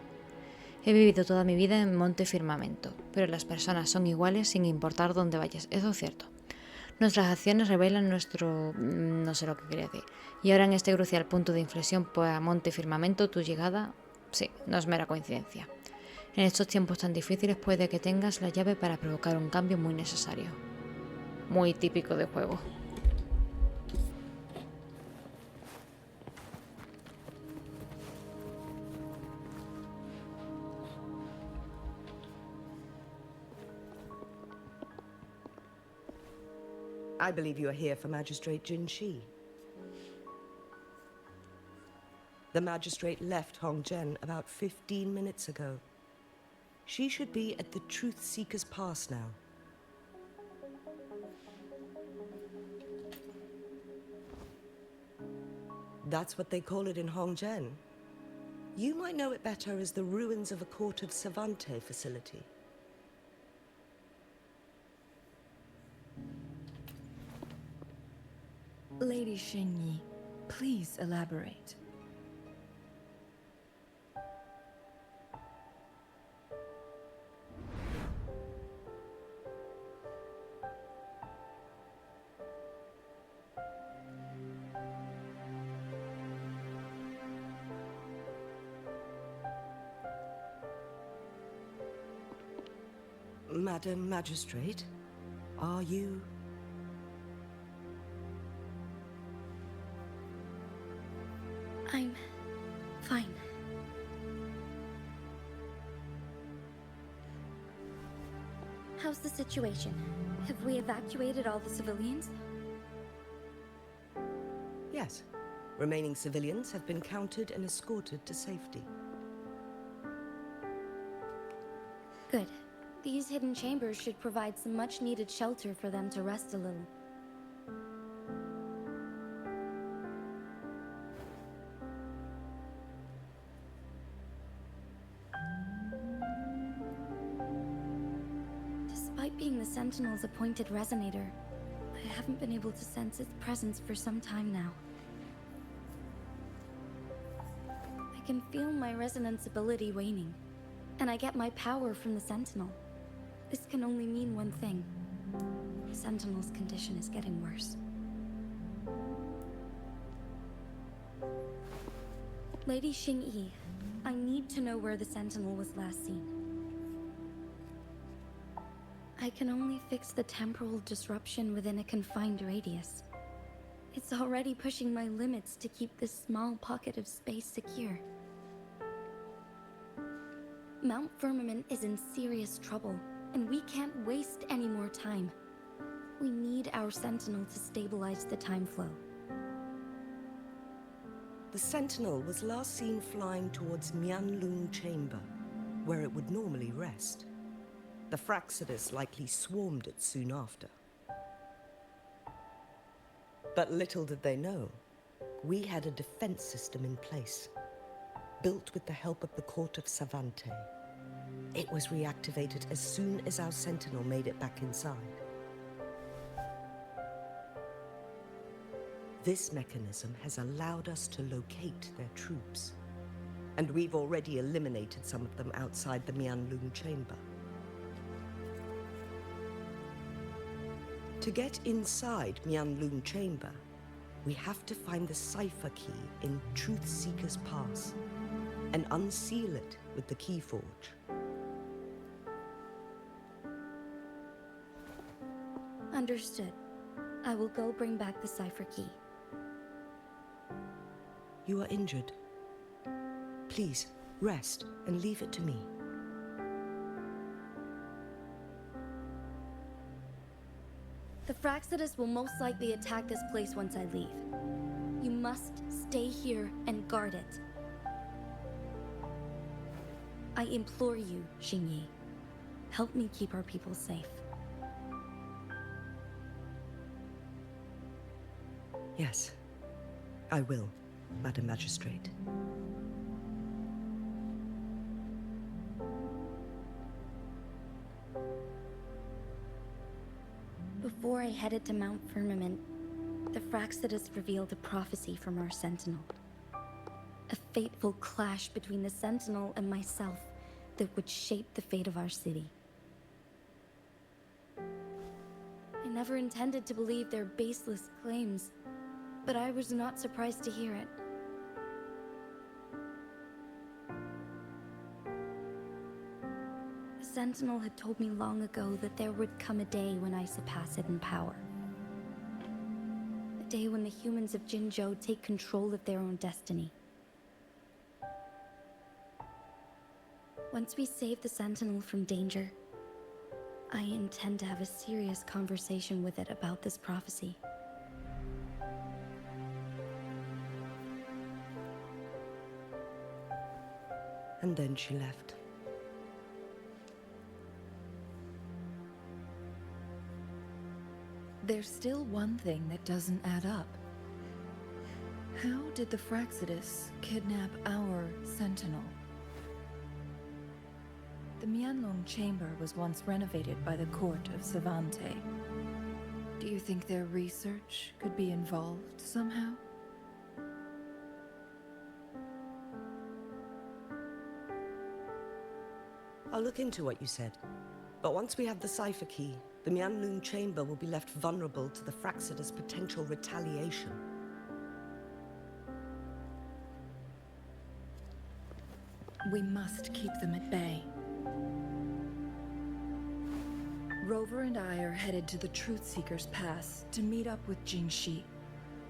He vivido toda mi vida en monte firmamento, pero las personas son iguales sin importar dónde vayas. Eso es cierto. Nuestras acciones revelan nuestro... no sé lo que quería decir. Y ahora en este crucial punto de inflexión a monte firmamento, tu llegada... sí, no es mera coincidencia. En estos tiempos tan difíciles puede que tengas la llave para provocar un cambio muy necesario. Muy típico de juego. I believe you are here for Magistrate Jin Shi. The magistrate left Hongzhen about 15 minutes ago. She should be at the Truth Seeker's Pass now. That's what they call it in Hongzhen. You might know it better as the ruins of a Court of Savante facility. Lady Xinyi, please elaborate. Madam Magistrate, are you... I'm fine. How's the situation? Have we evacuated all the civilians? Yes. Remaining civilians have been counted and escorted to safety. Good. These hidden chambers should provide some much-needed shelter for them to rest a little. Despite being the Sentinel's appointed resonator, I haven't been able to sense its presence for some time now. I can feel my resonance ability waning, and I get my power from the Sentinel. This can only mean one thing. The Sentinel's condition is getting worse. Lady Xingyi, I need to know where the Sentinel was last seen. I can only fix the temporal disruption within a confined radius. It's already pushing my limits to keep this small pocket of space secure. Mount Firmament is in serious trouble, and we can't waste any more time. We need our Sentinel to stabilize the time flow. The Sentinel was last seen flying towards Mianlung Chamber, where it would normally rest. The Fraxidus likely swarmed it soon after. But little did they know, we had a defense system in place, built with the help of the court of Savante. It was reactivated as soon as our sentinel made it back inside. This mechanism has allowed us to locate their troops, and we've already eliminated some of them outside the Mianlun chamber. To get inside Mianlun chamber, we have to find the cipher key in Truth Seeker's Pass and unseal it with the Keyforge. Understood. I will go bring back the cipher key. You are injured. Please, rest and leave it to me. The Fraxidus will most likely attack this place once I leave. You must stay here and guard it. I implore you, Xingyi. Help me keep our people safe. Yes, I will, Madam Magistrate. Before I headed to Mount Firmament, the Fraxidus revealed a prophecy from our Sentinel. A fateful clash between the Sentinel and myself that would shape the fate of our city. I never intended to believe their baseless claims, but I was not surprised to hear it. The Sentinel had told me long ago that there would come a day when I surpass it in power. A day when the humans of Jinzhou take control of their own destiny. Once we save the Sentinel from danger, I intend to have a serious conversation with it about this prophecy. And then she left. There's still one thing that doesn't add up. How did the Fraxidus kidnap our Sentinel? The Mianlong chamber was once renovated by the court of Savante. Do you think their research could be involved somehow? I'll look into what you said. But once we have the cipher key, the Mianlun chamber will be left vulnerable to the Fraxidus' potential retaliation. We must keep them at bay. Rover and I are headed to the Truth Seeker's Pass to meet up with Jingxi.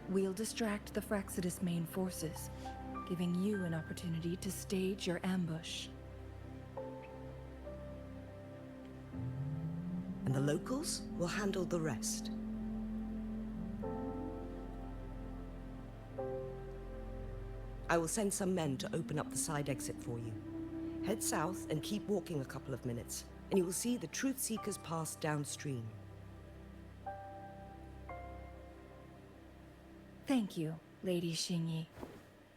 We'll distract the Fraxidus' main forces, giving you an opportunity to stage your ambush. And the locals will handle the rest. I will send some men to open up the side exit for you. Head south and keep walking a couple of minutes, and you will see the Truth Seeker's Pass downstream. Thank you, Lady Xingyi.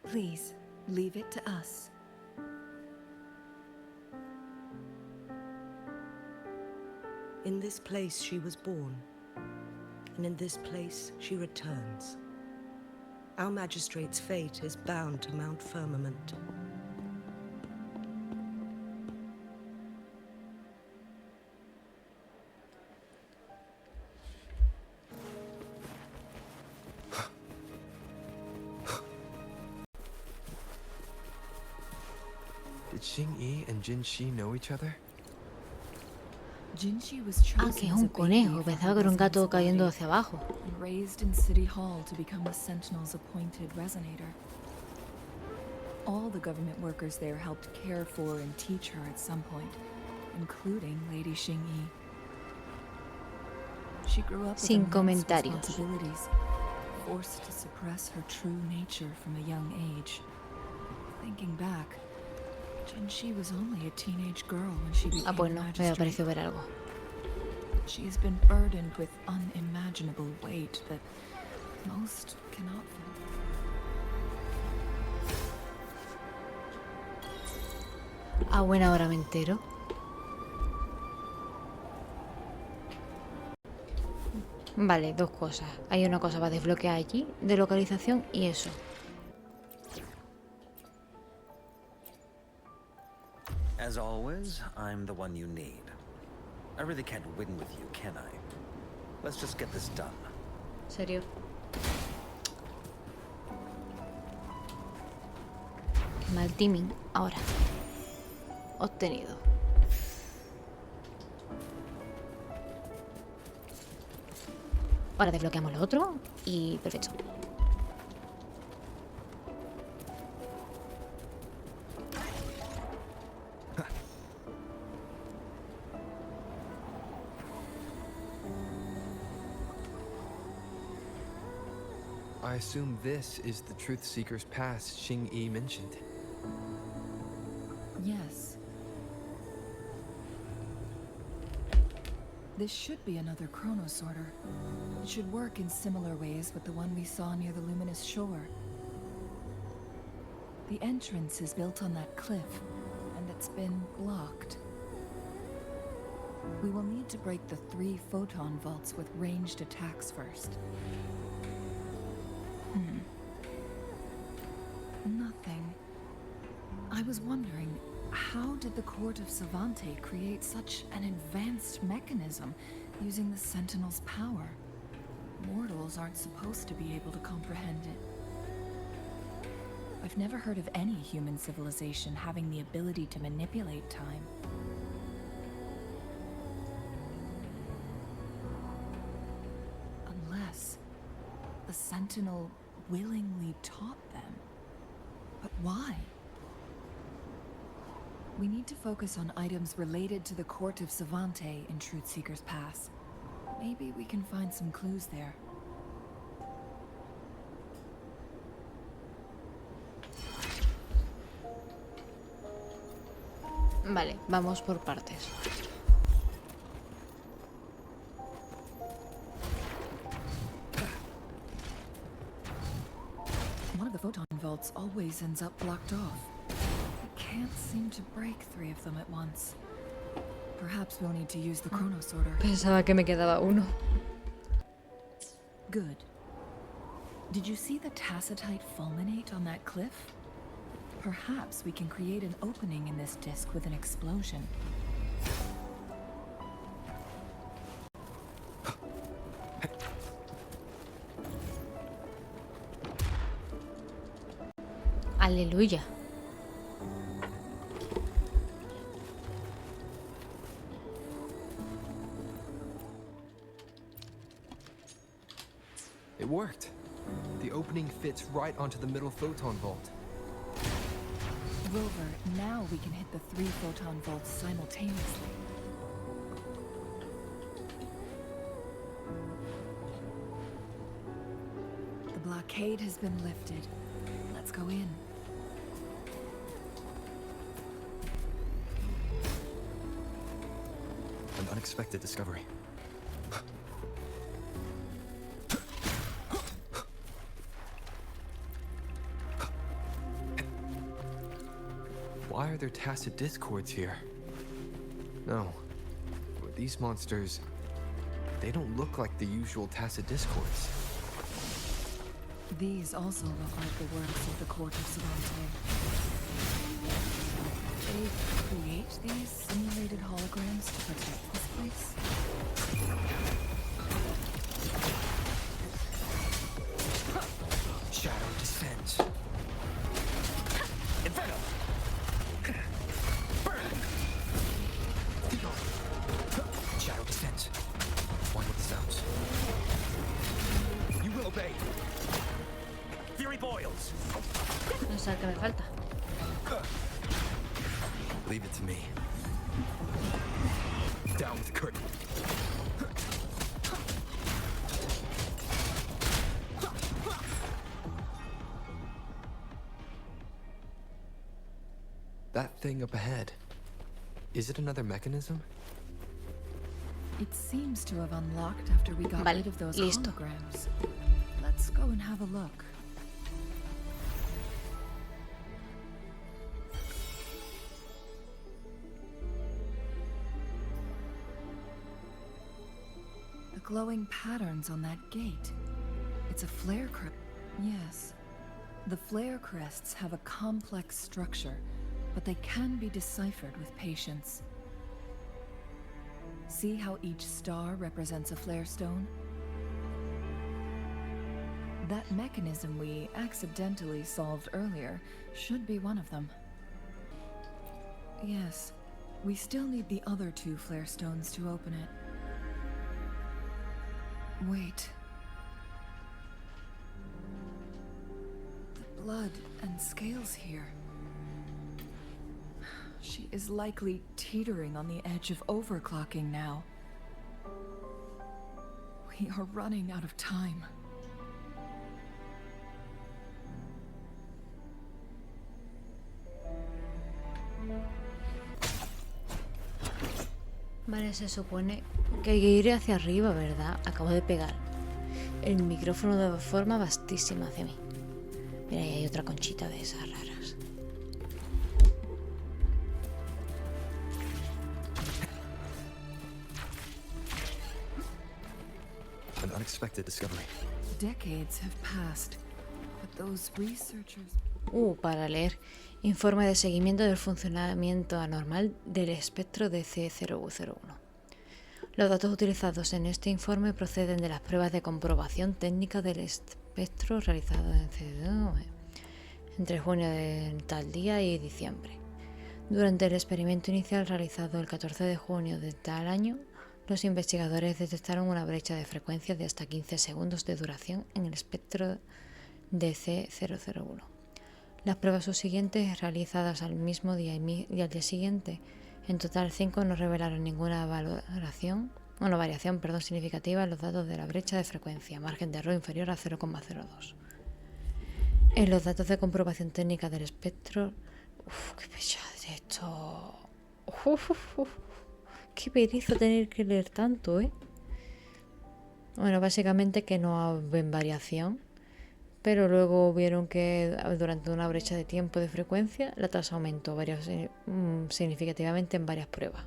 Please, leave it to us. In this place she was born, and in this place she returns. Our magistrate's fate is bound to Mount Firmament. Did Xingyi and Jinxi know each other? Jinxi was chosen que es as un a baby conejo. from Pensaba que era un Hudson gato cayendo Valley hacia abajo. and raised in City Hall to become the Sentinel's appointed resonator. All the government workers there helped care for and teach her at some point, including Lady Xingyi. She grew up with Sin immense comentarios. responsibilities, forced to suppress her true nature from a young age. Thinking back, And she was only a teenage girl when she became pues no, me magistrate. pareció ver algo. She has been burdened with unimaginable weight that most cannot fathom. A buena hora me entero. Vale, dos cosas. Hay una cosa para desbloquear allí, de localización y eso. As always, I'm the one you need. I really can't win with you, can I? Let's just get this done. ¿Serio? Qué mal timing. Ahora. Obtenido. Ahora desbloqueamos lo otro y perfecto. I assume this is the Truth Seeker's Pass Xing-Yi mentioned. Yes. This should be another chronosorter. It should work in similar ways with the one we saw near the luminous shore. The entrance is built on that cliff, and it's been blocked. We will need to break the 3 photon vaults with ranged attacks first. Nothing. I was wondering, how did the court of Savante create such an advanced mechanism using the Sentinel's power? Mortals aren't supposed to be able to comprehend it. I've never heard of any human civilization having the ability to manipulate time. Unless the Sentinel willingly taught them. But why? We need to focus on items related to the court of Savante in Truth Seeker's Pass. Maybe we can find some clues there. Vale, vamos por partes. One of the photon vaults always ends up blocked off. We can't seem to break 3 of them at once. Perhaps we'll need to use the chronosorter. Pensaba que me quedaba uno. Good. Did you see the tacitite fulminate on that cliff? Perhaps we can create an opening in this disk with an explosion. Aleluya. It worked. The opening fits right onto the middle photon vault. Rover, now we can hit the 3 photon vaults simultaneously. The blockade has been lifted. Let's go in. An unexpected discovery. Why are there tacit discords here? No. These monsters, they don't look like the usual tacit discords. These also look like the works of the court of Savante. They create these simulated holograms to protect this place? Shadow descends. Inferno! Burn! Shadow descends. One with the sounds. You will obey. Fury boils. No sé qué me falta. Leave it to me. Down with the curtain. That thing up ahead. Is it another mechanism? It seems to have unlocked after we got rid of those listo. holograms. Let's go and have a look. The glowing patterns on that gate. It's a flare crest. Yes. The flare crests have a complex structure, but they can be deciphered with patience. See how each star represents a flare stone? That mechanism we accidentally solved earlier should be one of them. Yes, we still need the other 2 flare stones to open it. Wait. The blood and scales here. She is likely teetering on the edge of overclocking now. We are running out of time. Vale, se supone que hay que ir hacia arriba, ¿verdad? Acabo de pegar el micrófono de forma vastísima hacia mí. Mira, ahí hay otra conchita de esas raras. An unexpected discovery. Decades have passed, but those researchers... Para leer. Informe de seguimiento del funcionamiento anormal del espectro de C001. Los datos utilizados en este informe proceden de las pruebas de comprobación técnica del espectro realizadas entre junio de tal día y diciembre. Durante el experimento inicial realizado el 14 de junio de tal año, los investigadores detectaron una brecha de frecuencia de hasta 15 segundos de duración en el espectro de C001. Las pruebas subsiguientes, realizadas al mismo día y al día siguiente, en total 5, no revelaron ninguna variación significativa en los datos de la brecha de frecuencia, margen de error inferior a 0,02. En los datos de comprobación técnica del espectro... ¡Qué pesado esto! ¡Qué pereza tener que leer tanto, eh! Bueno, básicamente que no ven variación, pero luego vieron que durante una brecha de tiempo de frecuencia la tasa aumentó significativamente en varias pruebas.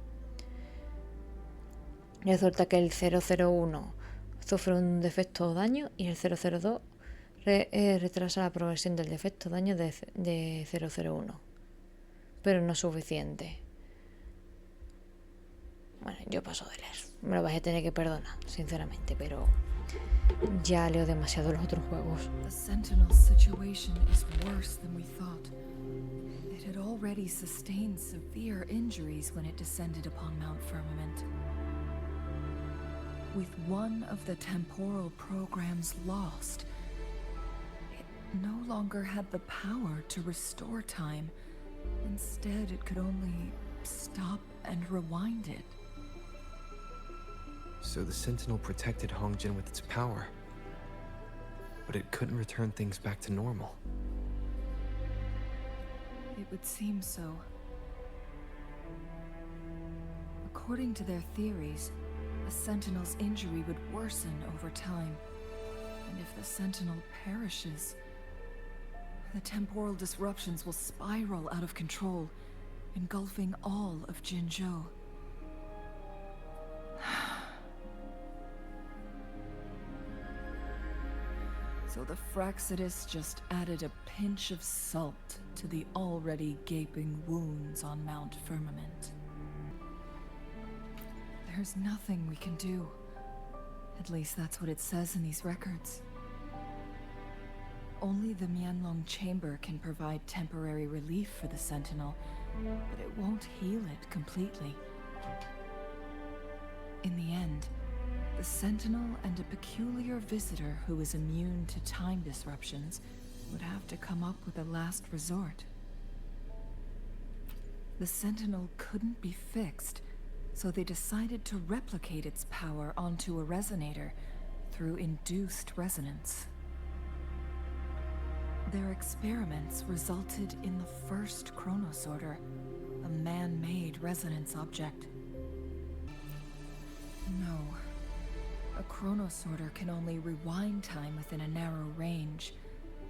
Resulta que el 001 sufre un defecto o daño y el 002 retrasa la progresión del defecto o daño de 001, pero no es suficiente. Bueno, yo paso de leer, me lo vais a tener que perdonar, sinceramente, pero ya leo demasiado los otros juegos. The Sentinel's situation is worse than we thought. It had already sustained severe injuries when it descended upon Mount Firmament. With one of the temporal programs lost, it no longer had the power to restore time. Instead, it could only stop and rewind it. So the Sentinel protected Hongjin with its power, but it couldn't return things back to normal. It would seem so. According to their theories, the Sentinel's injury would worsen over time. And if the Sentinel perishes, the temporal disruptions will spiral out of control, engulfing all of Jinzhou. So the Fraxidus just added a pinch of salt to the already gaping wounds on Mount Firmament. There's nothing we can do. At least that's what it says in these records. Only the Mianlong Chamber can provide temporary relief for the Sentinel, but it won't heal it completely. In the end, the Sentinel and a peculiar visitor who is immune to time disruptions would have to come up with a last resort. The Sentinel couldn't be fixed, so they decided to replicate its power onto a resonator through induced resonance. Their experiments resulted in the first chronosorter, a man-made resonance object. No. A chronosorter can only rewind time within a narrow range.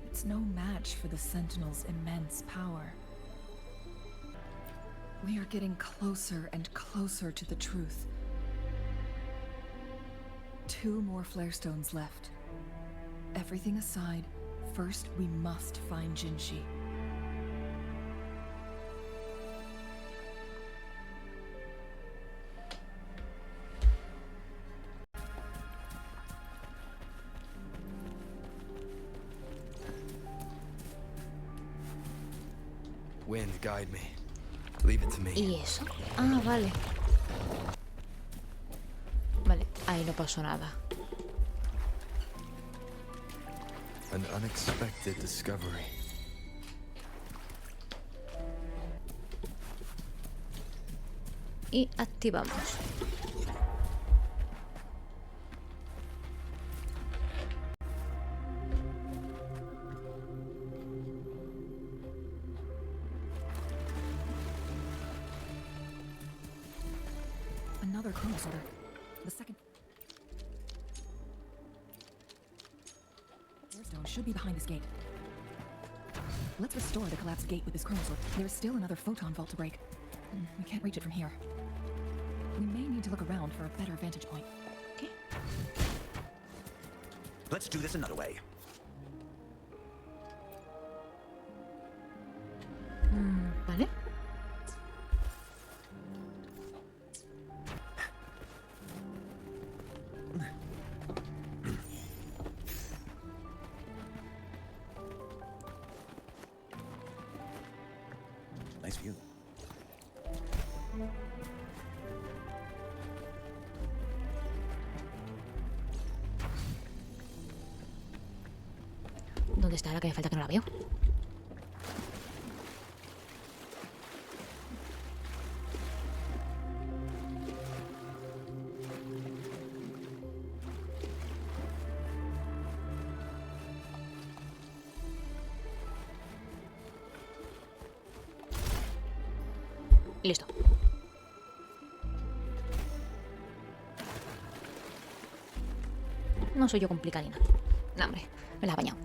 It's no match for the Sentinel's immense power. We are getting closer and closer to the truth. 2 more flare stones left. Everything aside, first we must find Jinshi. Wind, guide me. Leave it to me. ¿Y eso? Ah, vale. Vale, ahí no pasó nada. An unexpected discovery. Y activamos. Another chronosorter. The second stone should be behind this gate. Let's restore the collapsed gate with this chronosorter. There is still another photon vault to break. We can't reach it from here. We may need to look around for a better vantage point. ¿Qué? Let's do this another way. Vale. Nice view. ¿Dónde está la que me falta que no la veo? Listo. No soy yo complicadina. No, hombre, me la ha bañado.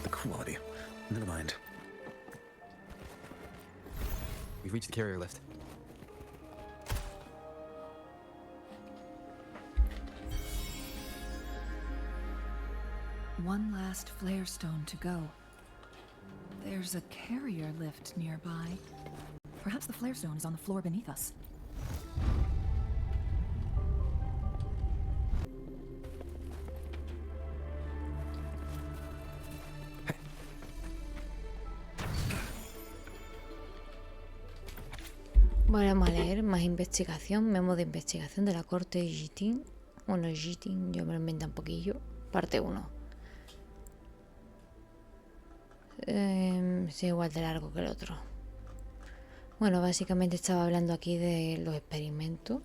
The quality. Never mind. We've reached the carrier lift. One last flare stone to go. There's a carrier lift nearby. Perhaps the flare stone is on the floor beneath us. Bueno, vamos a leer más investigación. Memo de investigación de la corte Jitin. Bueno, Jitin, yo me lo invento un poquillo. Parte 1. Es igual de largo que el otro. Bueno, básicamente estaba hablando aquí de los experimentos.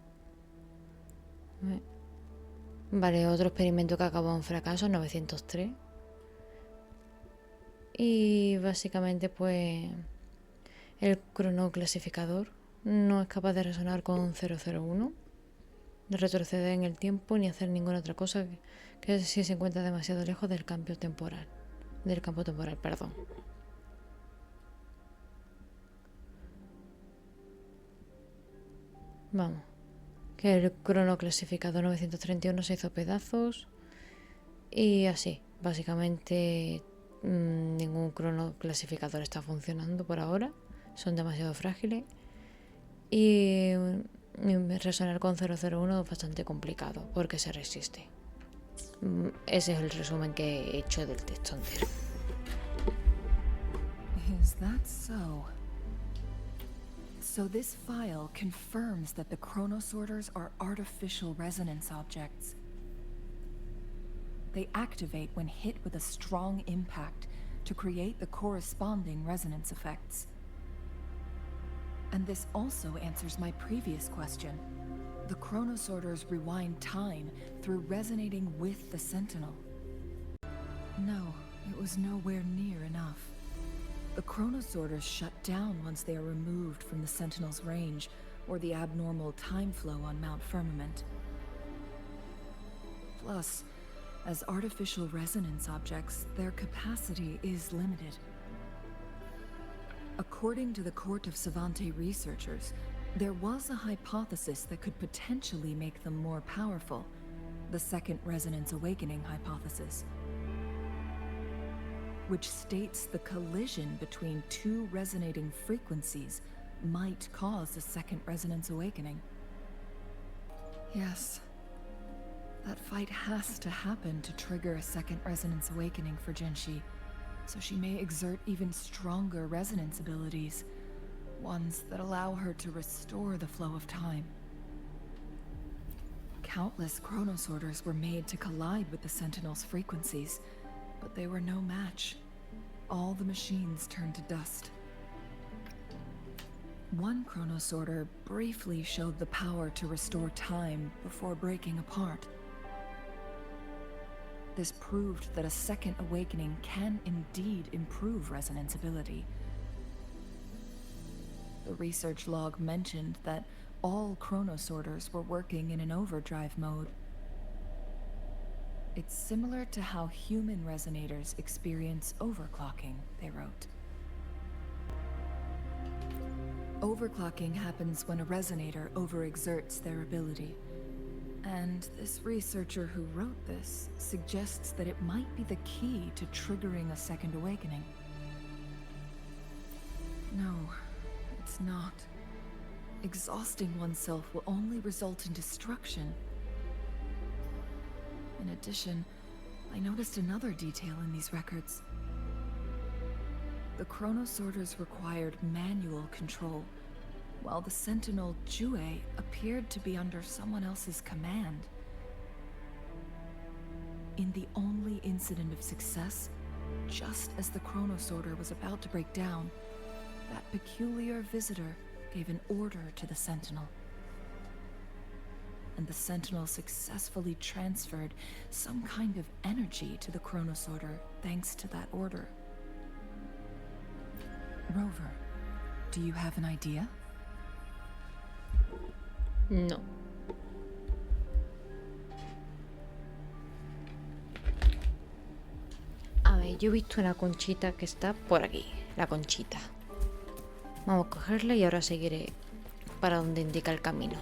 Vale, otro experimento que acabó en fracaso, 903. Y básicamente pues el cronoclasificador no es capaz de resonar con 001, de retroceder en el tiempo ni hacer ninguna otra cosa que si se encuentra demasiado lejos del campo temporal. Perdón. Vamos. Que el cronoclasificador 931 se hizo pedazos. Y así. Básicamente ningún cronoclasificador está funcionando por ahora. Son demasiado frágiles. Y resonar con 001 es bastante complicado porque se resiste. Ese es el resumen que he hecho del texto entero. Is that so? So this file confirms that the chronosorters are artificial resonance objects. They activate when hit with a strong impact to create the corresponding resonance effects. And this also answers my previous question. The chronosorters rewind time through resonating with the Sentinel. No, it was nowhere near enough. The chronosorters shut down once they are removed from the Sentinel's range, or the abnormal time flow on Mount Firmament. Plus, as artificial resonance objects, their capacity is limited. According to the Court of Savante researchers, there was a hypothesis that could potentially make them more powerful, the Second Resonance Awakening hypothesis, which states the collision between two resonating frequencies might cause a Second Resonance Awakening. Yes, that fight has to happen to trigger a Second Resonance Awakening for Jinshi, so she may exert even stronger resonance abilities, ones that allow her to restore the flow of time. Countless chronosorters were made to collide with the Sentinel's frequencies, but they were no match. All the machines turned to dust. One chronosorter briefly showed the power to restore time before breaking apart. This proved that a second awakening can indeed improve resonance ability. The research log mentioned that all chronosorters were working in an overdrive mode. It's similar to how human resonators experience overclocking, they wrote. Overclocking happens when a resonator overexerts their ability. And this researcher who wrote this suggests that it might be the key to triggering a second awakening. No, it's not. Exhausting oneself will only result in destruction. In addition, I noticed another detail in these records. The chronosorters required manual control, while the Sentinel Jue appeared to be under someone else's command. In the only incident of success, just as the chronosorter was about to break down, that peculiar visitor gave an order to the Sentinel. And the Sentinel successfully transferred some kind of energy to the chronosorter thanks to that order. Rover, do you have an idea? No. A ver, yo he visto una conchita que está por aquí. La conchita. Vamos a cogerla y ahora seguiré para donde indica el camino.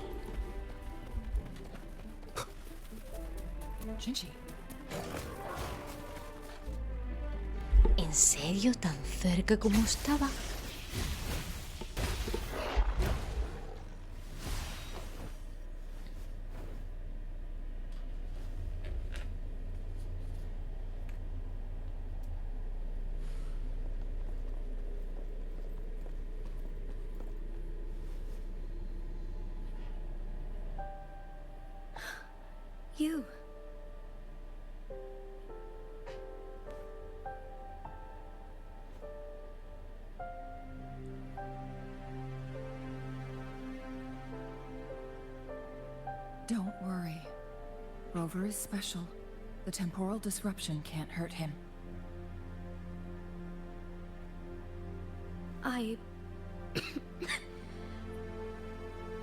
Jinshi. ¿En serio? ¿Tan cerca como estaba? You. Don't worry. Rover is special. The temporal disruption can't hurt him.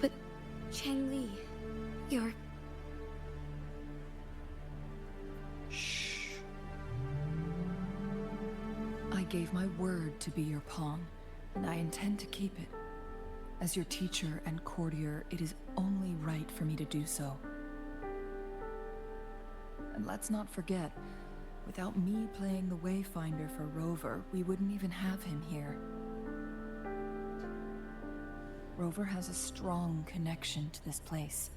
But Changli, you're... Shh. I gave my word to be your pawn, and I intend to keep it. As your teacher and courtier, it is only right for me to do so. And let's not forget, without me playing the Wayfinder for Rover, we wouldn't even have him here. Rover has a strong connection to this place.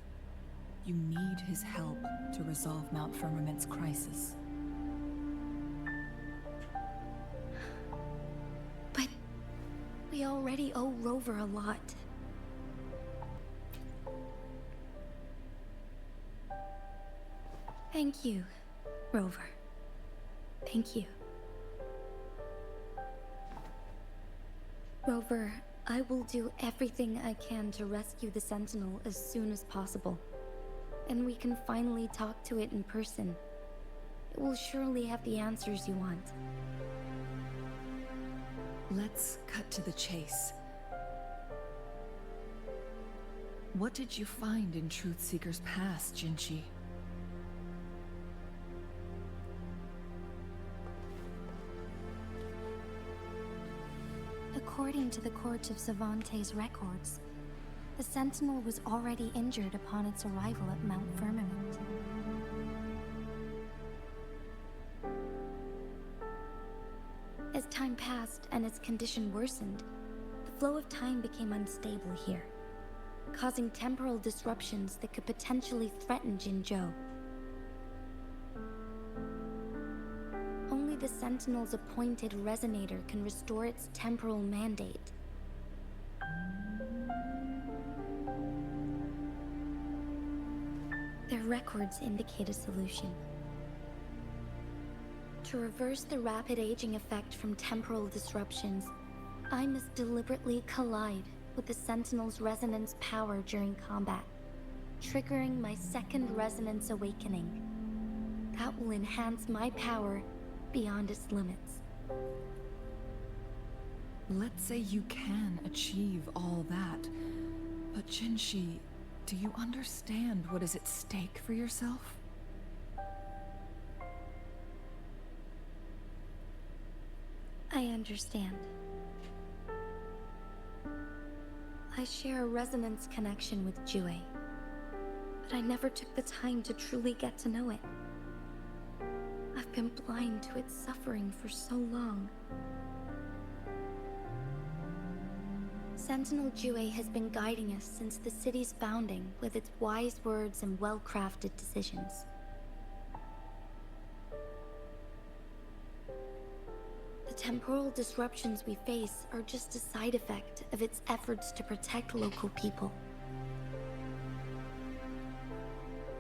You need his help to resolve Mount Firmament's crisis. But we already owe Rover a lot. Thank you, Rover. Thank you. Rover, I will do everything I can to rescue the Sentinel as soon as possible. And we can finally talk to it in person. It will surely have the answers you want. Let's cut to the chase. What did you find in Truth Seeker's past, Jinshi? According to the Court of Savante's records, the Sentinel was already injured upon its arrival at Mount Firmament. As time passed and its condition worsened, the flow of time became unstable here, causing temporal disruptions that could potentially threaten Jinzhou. Only the Sentinel's appointed resonator can restore its temporal mandate. Their records indicate a solution. To reverse the rapid aging effect from temporal disruptions, I must deliberately collide with the Sentinel's resonance power during combat, triggering my second resonance awakening. That will enhance my power beyond its limits. Let's say you can achieve all that, but Jinshi, do you understand what is at stake for yourself? I understand. I share a resonance connection with Jue, but I never took the time to truly get to know it. I've been blind to its suffering for so long. Sentinel Jue has been guiding us since the city's founding with its wise words and well-crafted decisions. The temporal disruptions we face are just a side effect of its efforts to protect local people.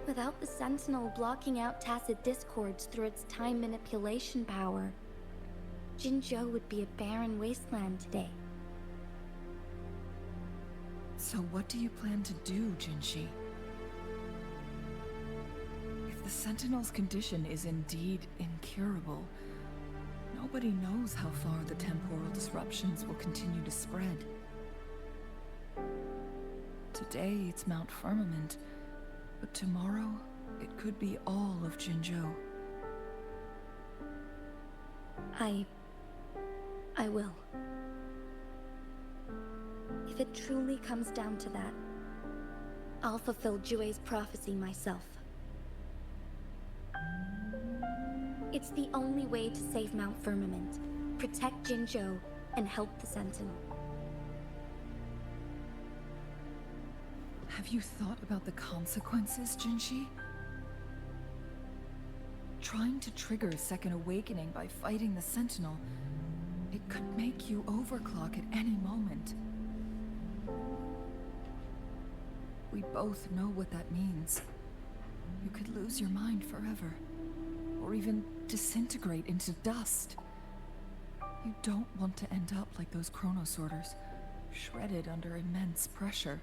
Without the Sentinel blocking out tacit discords through its time manipulation power, Jinzhou would be a barren wasteland today. So what do you plan to do, Jinshi? If the Sentinel's condition is indeed incurable, nobody knows how far the temporal disruptions will continue to spread. Today it's Mount Firmament, but tomorrow it could be all of Jinzhou. I will. If it truly comes down to that, I'll fulfill Jue's prophecy myself. It's the only way to save Mount Firmament, protect Jinzhou, and help the Sentinel. Have you thought about the consequences, Jinshi? Trying to trigger a second awakening by fighting the Sentinel, it could make you overclock at any moment. We both know what that means. You could lose your mind forever, or even disintegrate into dust. You don't want to end up like those chronosorters, shredded under immense pressure.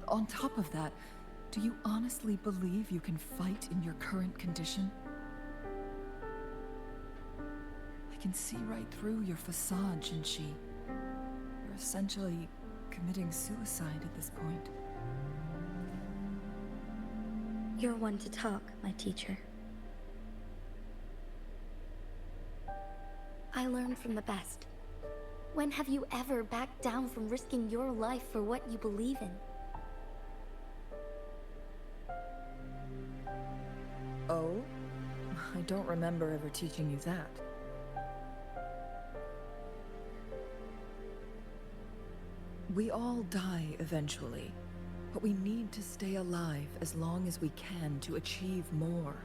On top of that, do you honestly believe you can fight in your current condition? I can see right through your facade, Jinshi. You're essentially committing suicide at this point. You're one to talk, my teacher. I learn from the best. When have you ever backed down from risking your life for what you believe in? Oh? I don't remember ever teaching you that. We all die eventually, but we need to stay alive as long as we can to achieve more.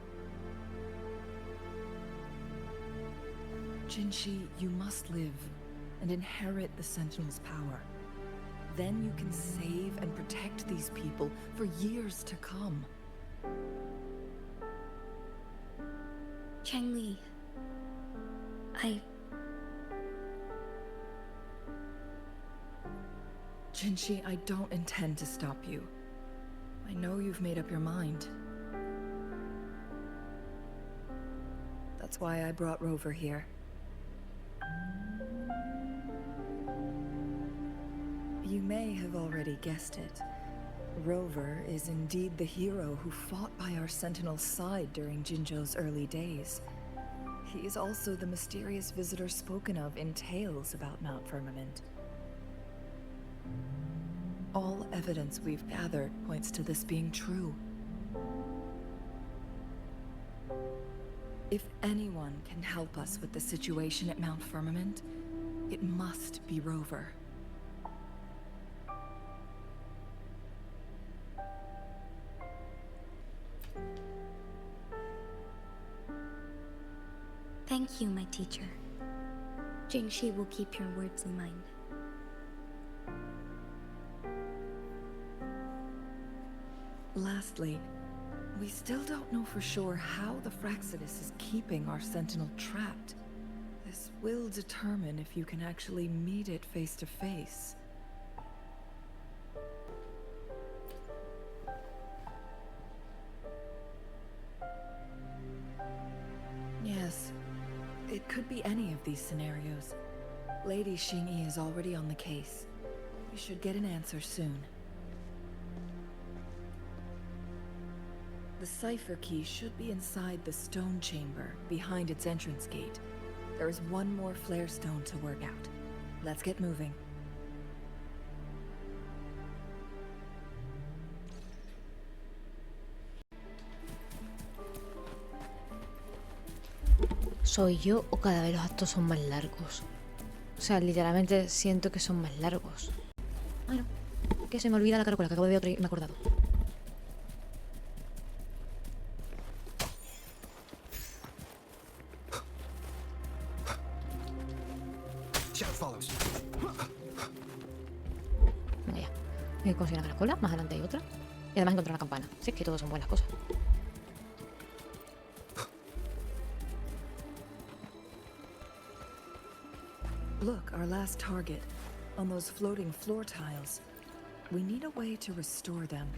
Jinshi, you must live and inherit the Sentinel's power. Then you can save and protect these people for years to come. Changli, Jinshi, I don't intend to stop you. I know you've made up your mind. That's why I brought Rover here. You may have already guessed it. Rover is indeed the hero who fought by our Sentinel's side during Jinzhou's early days. He is also the mysterious visitor spoken of in tales about Mount Firmament. All evidence we've gathered points to this being true. If anyone can help us with the situation at Mount Firmament, it must be Rover. Thank you, my teacher. Jingxi will keep your words in mind. Lastly, we still don't know for sure how the Fraxidus is keeping our Sentinel trapped. This will determine if you can actually meet it face to face. Yes, it could be any of these scenarios. Lady Xingyi is already on the case. We should get an answer soon. The cipher key should be inside the stone chamber, behind its entrance gate. There is one more flare stone to work out. Let's get moving. ¿Soy yo o cada vez los actos son más largos? O sea, literalmente siento que son más largos. Ay, no. Que se me olvida la caracola, que acabo de ver otra y me he acordado. Vaya. He conseguido una caracola, más adelante hay otra. Y además encontré una campana. Sí, es que todos son buenas cosas. Look, our last target. On those floating floor tiles. We need a way to restore them.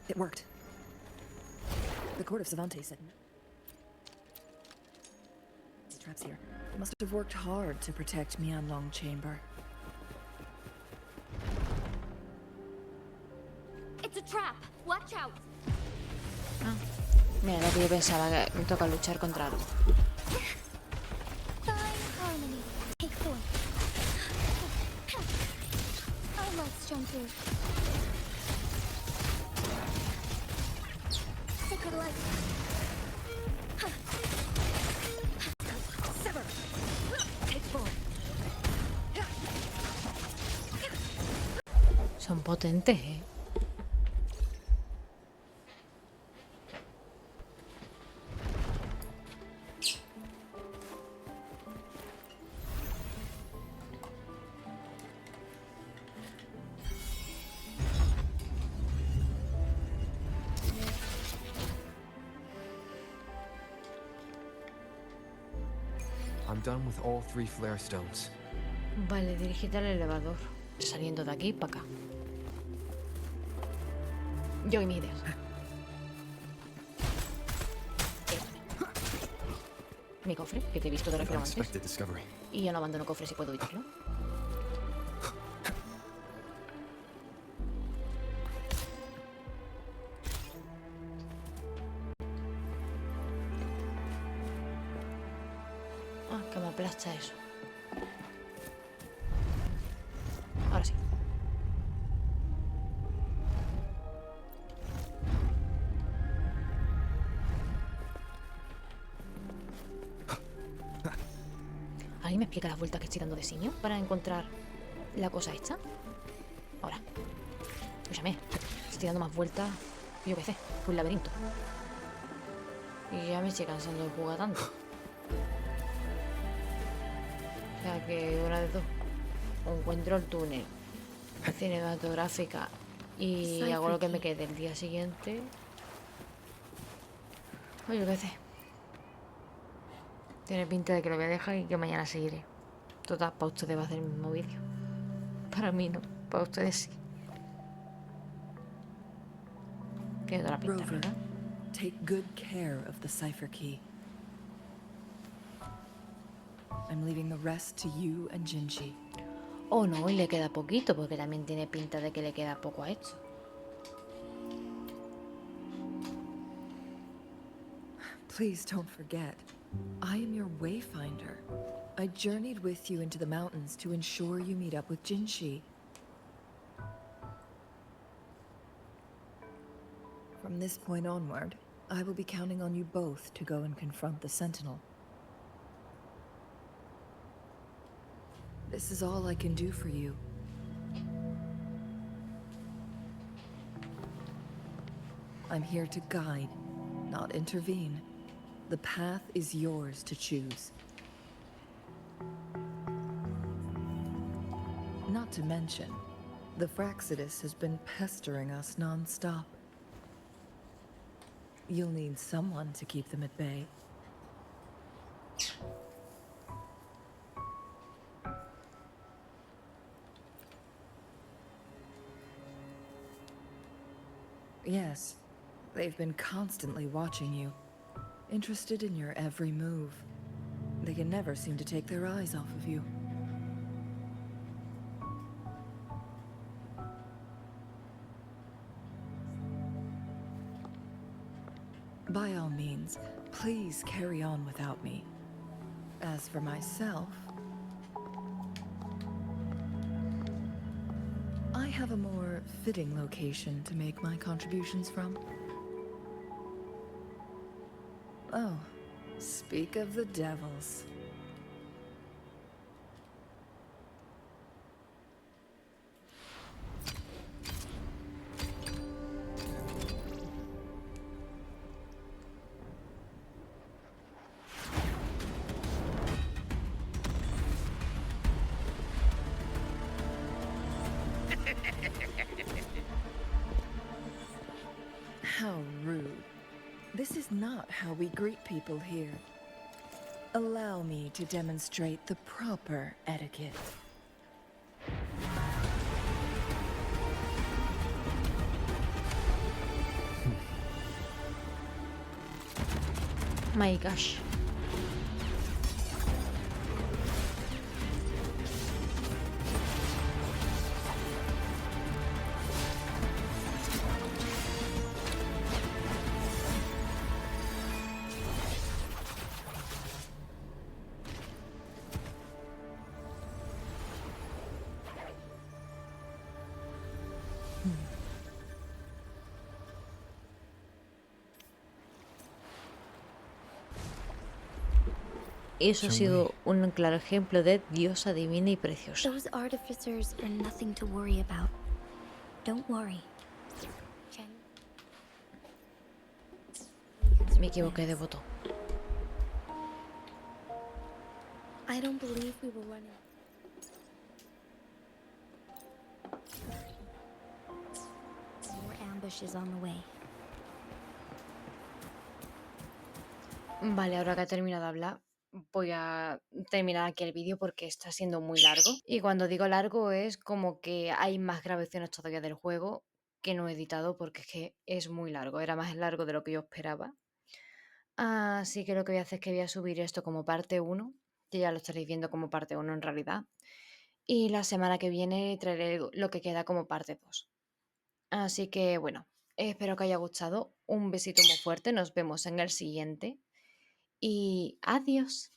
It worked. The court of Savante said... These traps here. They must have worked hard to protect Mianlong Chamber. It's a trap! Watch out! Ah. Mira, lo que yo pensaba, que me toca luchar contra algo. Fine harmony. Take 4. Almost shown through. Sacred light. Sever. Take 4. Son potentes, ¿eh? I'm done with all 3 flare stones. Vale, dirígete al elevador. Saliendo de aquí para acá. Yo y mis ideas. Mi cofre, que te he visto de refilo antes. Unexpected discovery. Y yo no abandono cofres si puedo evitarlo. Ah, que me aplasta eso. Ahora sí. ¿Alguien me explica las vueltas que estoy dando de Siño para encontrar la cosa esta? Ahora. Escúchame. Estoy dando más vueltas, yo qué sé, por un laberinto. Y ya me estoy cansando de jugar tanto. O sea que una de dos. O encuentro el túnel cinematográfica y hago lo que me quede el día siguiente. O yo qué sé. Tiene pinta de que lo voy a dejar y que mañana seguiré. Total, para ustedes va a hacer el mismo vídeo. Para mí no, para ustedes sí. Tiene toda la pinta, Rover, ¿verdad? take good care of the cipher key. I'm leaving the rest to you and Jinji. Oh no, y le queda poquito, porque también tiene pinta de que le queda poco a esto. Please don't forget, I am your wayfinder. I journeyed with you into the mountains to ensure you meet up with Jinshi. From this point onward, I will be counting on you both to go and confront the Sentinel. This is all I can do for you. I'm here to guide, not intervene. The path is yours to choose. Not to mention, the Fraxidus has been pestering us non-stop. You'll need someone to keep them at bay. Yes, they've been constantly watching you, interested in your every move. They can never seem to take their eyes off of you. By all means, please carry on without me. As for myself, I have a more fitting location to make my contributions from. Oh, speak of the devils. How rude. This is not how we greet people here. Allow me to demonstrate the proper etiquette. My gosh. Eso ha sido un claro ejemplo de diosa divina y preciosa. Those artificers are nothing to worry about. Don't worry. Me equivoqué de botón. I don't believe we were running. More ambushes on the way. Vale, ahora que ha terminado de hablar, voy a terminar aquí el vídeo porque está siendo muy largo. Y cuando digo largo es como que hay más grabaciones todavía del juego que no he editado porque es que es muy largo. Era más largo de lo que yo esperaba. Así que lo que voy a hacer es que voy a subir esto como parte 1, que ya lo estaréis viendo como parte 1 en realidad. Y la semana que viene traeré lo que queda como parte 2. Así que bueno, espero que haya gustado. Un besito muy fuerte, nos vemos en el siguiente. Y adiós.